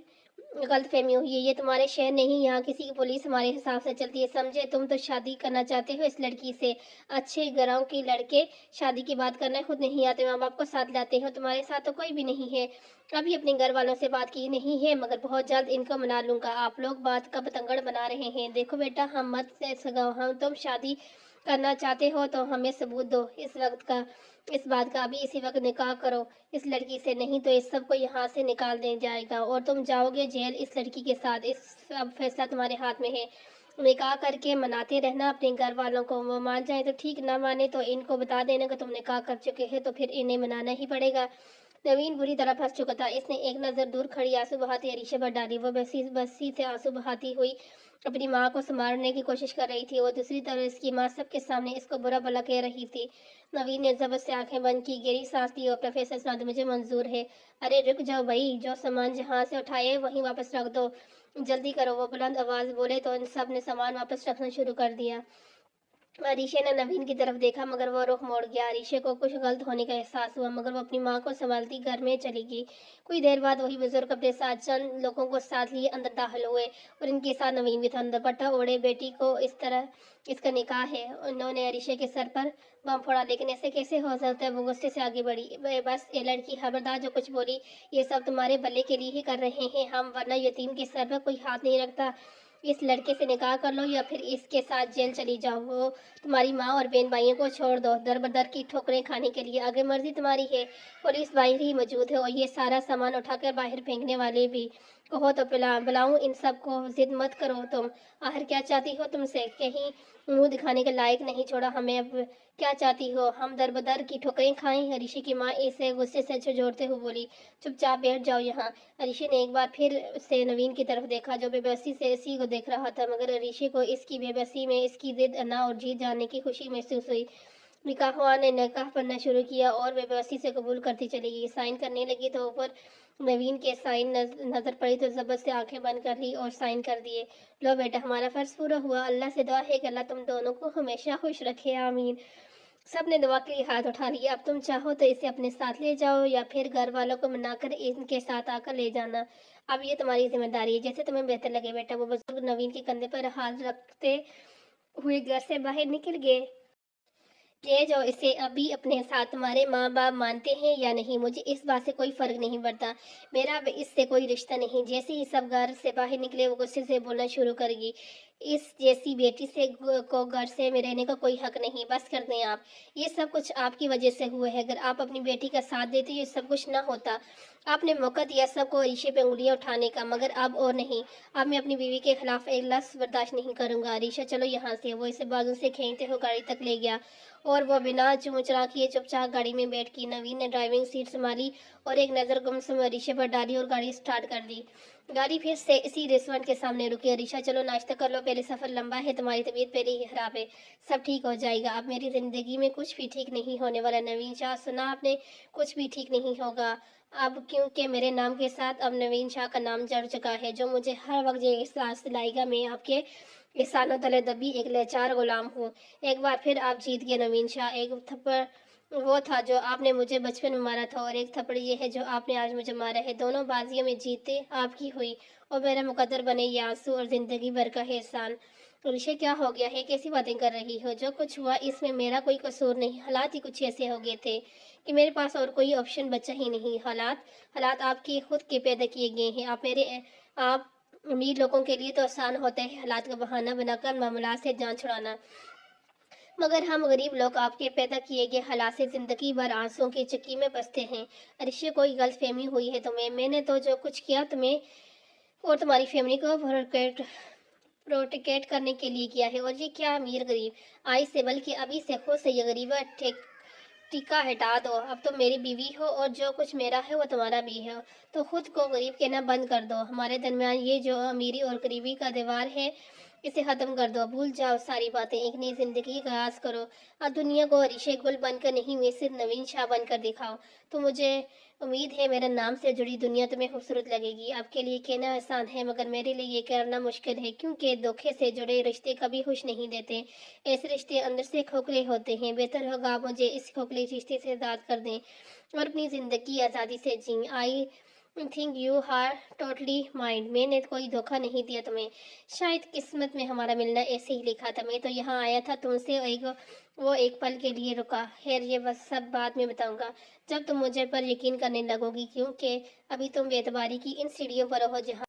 غلط فہمی ہوئی ہے، یہ تمہارے شہر نہیں، یہاں کسی کی پولیس ہمارے حساب سے چلتی ہے، سمجھے؟ تم تو شادی کرنا چاہتے ہو اس لڑکی سے، اچھے گھروں کے لڑکے شادی کی بات کرنا خود نہیں آتے، ماں باپ کو ساتھ لاتے ہو، تمہارے ساتھ تو کوئی بھی نہیں ہے۔ ابھی اپنے گھر والوں سے بات کی نہیں ہے، مگر بہت جلد ان کو منا لوں گا۔ آپ لوگ بات کا بتنگڑ بنا رہے ہیں۔ دیکھو بیٹا، ہم مت سگاؤ، تم شادی کرنا چاہتے ہو تو ہمیں ثبوت دو اس بات کا، ابھی اسی وقت نکاح کرو اس لڑکی سے، نہیں تو اس سب کو یہاں سے نکال دیا جائے گا اور تم جاؤ گے جیل اس لڑکی کے ساتھ۔ اب فیصلہ تمہارے ہاتھ میں ہے، نکاح کر کے مناتے رہنا اپنے گھر والوں کو، وہ مان جائیں تو ٹھیک، نہ مانے تو ان کو بتا دینا کہ تم نکاح کر چکے ہیں تو پھر انہیں منانا ہی پڑے گا۔ نوین بری طرح پھنس چکا تھا، اس نے ایک نظر دور کھڑی آنسو بہاتی عریشہ پر ڈالی، وہ بسی سے آنسو بہاتی ہوئی اپنی ماں کو سنبھالنے کی کوشش کر رہی تھی، اور دوسری طرف اس کی ماں سب کے سامنے اس کو برا بھلا کہہ رہی تھی۔ نوین نے زبر سے آنکھیں بند کی، گہری سانس لی اور اپنا فیصلہ سنا دیا، مجھے منظور ہے۔ ارے رک جاؤ بھائی، جو سامان جہاں سے اٹھائے وہیں واپس رکھ دو، جلدی کرو۔ وہ بلند آواز بولے تو ان سب نے سامان واپس رکھنا شروع کر دیا۔ عریشہ نے نوین کی طرف دیکھا مگر وہ رخ موڑ گیا۔ عریشہ کو کچھ غلط ہونے کا احساس ہوا، مگر وہ اپنی ماں کو سنبھالتی گھر میں چلی گئی۔ کچھ دیر بعد وہی بزرگ اپنے ساتھ چند لوگوں کو ساتھ لیے اندر داخل ہوئے اور ان کے ساتھ نوین بھی تھا۔ دوپٹہ اوڑھے بیٹی کو اس کا نکاح ہے، انہوں نے عریشہ کے سر پر بم پھوڑا، لیکن ایسے کیسے ہو سکتا ہے؟ وہ غصے سے آگے بڑھی، بس یہ لڑکی خبردار جو کچھ بولی، یہ سب تمہارے بھلے کے لیے ہی کر رہے ہیں ہم، ورنہ یتیم کے سر پر کوئی ہاتھ نہیں رکھتا۔ اس لڑکے سے نکاح کر لو یا پھر اس کے ساتھ جیل چلی جاؤ، وہ تمہاری ماں اور بہن بھائیوں کو چھوڑ دو در بدر کی ٹھوکریں کھانے کے لیے، آگے مرضی تمہاری ہے۔ پولیس باہر ہی موجود ہے اور یہ سارا سامان اٹھا کر باہر پھینکنے والے بھی، کہو تو بلاؤں ان سب کو؟ ضد مت کرو تم، آخر کیا چاہتی ہو تم سے؟ کہیں منہ دکھانے کے لائق نہیں چھوڑا ہمیں، اب کیا چاہتی ہو ہم در بدر کی ٹھوکریں کھائیں؟ عریشہ کی ماں اسے غصے سے جھنجھوڑتے ہوئے بولی، چپ چاپ بیٹھ جاؤ یہاں۔ عریشہ نے ایک بار پھر سے نوین کی طرف دیکھا جو بے بسی سے اسی کو دیکھ رہا تھا، مگر عریشہ کو اس کی بے بسی میں اس کی ضد انا اور جیت جانے کی خوشی محسوس ہوئی۔ نکاح خواہ نے نکاح پڑھنا شروع کیا اور بے بسی سے قبول کرتی چلی گئی۔ سائن کرنے لگی تو اوپر نوین کے سائن نظر پڑی تو زبر سے آنکھیں بند کر لی اور سائن کر دیے۔ لو بیٹا، ہمارا فرض پورا ہوا، اللہ سے دعا ہے کہ اللہ تم دونوں کو ہمیشہ خوش رکھے، آمین۔ سب نے دعا کے لیے ہاتھ اٹھا لیے۔ اب تم چاہو تو اسے اپنے ساتھ لے جاؤ یا پھر گھر والوں کو منا کر ان کے ساتھ آ کر لے جانا، اب یہ تمہاری ذمہ داری ہے، جیسے تمہیں بہتر لگے بیٹا۔ وہ بزرگ نوین کے کندھے پر ہاتھ رکھتے ہوئے گھر سے باہر نکل گئے۔ तेज और इसे अभी अपने साथ तुम्हारे माँ बाप मानते हैं या नहीं, मुझे इस बात से कोई फर्क नहीं पड़ता। मेरा अब इससे कोई रिश्ता नहीं। जैसे ही सब घर से बाहर निकले वो गुस्से से बोलना शुरू करेगी, इस जैसी बेटी से को घर से में रहने का कोई हक नहीं। बस कर दें आप, ये सब कुछ आपकी वजह से हुआ है। अगर आप अपनी बेटी का साथ देते ये सब कुछ ना होता। आपने मौका दिया सबको रिश्ते पे उंगलियां उठाने का, मगर अब और नहीं। अब मैं अपनी बीवी के खिलाफ एक लफ्ज़ बर्दाश्त नहीं करूंगा। अरीशा चलो यहाँ से। वो इसे बाजू से खींचते हुए गाड़ी तक ले गया और वो बिना चूं-चूं किए चुपचाप गाड़ी में बैठ गई। नवीन ने ड्राइविंग सीट संभाली और एक नज़र गुमसुम अरीशा पर डाली और गाड़ी स्टार्ट कर दी। गाड़ी फिर से इसी रेस्टोरेंट के सामने रुकी। अरीशा चलो नाश्ता कर लो, पहले सफ़र लंबा है, तुम्हारी तबीयत पहले ही खराब है, सब ठीक हो जाएगा। अब मेरी ज़िंदगी में कुछ भी ठीक नहीं होने वाला। नवीन शाह सुना आपने, कुछ भी ठीक नहीं होगा अब, क्योंकि मेरे नाम के साथ अब नवीन शाह का नाम जड़ चुका है, जो मुझे हर वक्त ये एहसास दिलाएगा मैं आपके एहसानों तले दबी एक लाचार गुलाम हूँ। एक बार फिर आप जीत गए नवीन शाह। एक थप्पड़ वो था जो आपने मुझे बचपन में मारा था और एक थप्पड़ ये है जो आपने आज मुझे मारा है। दोनों बाजियों में जीते आपकी हुई और मेरा मुकद्दर बने ये आंसू और जिंदगी भर का एहसान। ऋषि क्या हो गया है, कैसी बातें कर रही हो? जो कुछ हुआ इसमें मेरा कोई कसूर नहीं। हालात ही कुछ ऐसे हो गए थे कि मेरे पास और कोई ऑप्शन बचा ही नहीं। हालात आपके खुद के पैदा किए गए हैं। आप अमीर लोगों के लिए तो आसान होता है हालात का बहाना बनाकर मामला से जान छुड़ाना, मगर हम गरीब लोग आपके पैदा किए गए हालात से जिंदगी भर आंसुओं की चक्की में बसते हैं। ऋषि कोई गलतफहमी हुई है तुम्हें? मैंने तो जो कुछ किया तुम्हें और तुम्हारी फैमिली को प्रोटेक्ट करने के लिए किया है। और ये क्या अमीर गरीब आई से, बल्कि अभी से खुद से ये गरीबा टीका हटा दो। अब तुम मेरी बीवी हो और जो कुछ मेरा है वो तुम्हारा भी है, तो खुद को गरीब कहना बंद कर दो। हमारे दरमियान ये जो अमीरी और गरीबी का दीवार है इसे खत्म कर दो। भूल जाओ सारी बातें, एक नई जिंदगी का आगाज करो। अब दुनिया को अरिशे गुल बनकर नहीं, मैं सिर्फ नवीन शाह बनकर दिखाओ, तो मुझे उम्मीद है मेरे नाम से जुड़ी दुनिया तुम्हें खूबसूरत लगेगी। आपके लिए कहना आसान है मगर मेरे लिए ये करना मुश्किल है, क्योंकि धोखे से जुड़े रिश्ते कभी खुश नहीं देते। ऐसे रिश्ते अंदर से खोखले होते हैं। बेहतर होगा आप मुझे इस खोखले रिश्ते से आज़ाद कर दें और अपनी ज़िंदगी आज़ादी से जी। I think you are totally mind. मैंने कोई धोखा नहीं दिया तुम्हें, शायद किस्मत में हमारा मिलना ऐसे ही लिखा था। मैं तो यहाँ आया था तुमसे वो एक पल के लिए रुका। खैर ये बस सब बाद में बताऊंगा जब तुम मुझे पर यकीन करने लगोगी, क्योंकि अभी तुम बेतबारी की इन सीढ़ियों पर हो जहाँ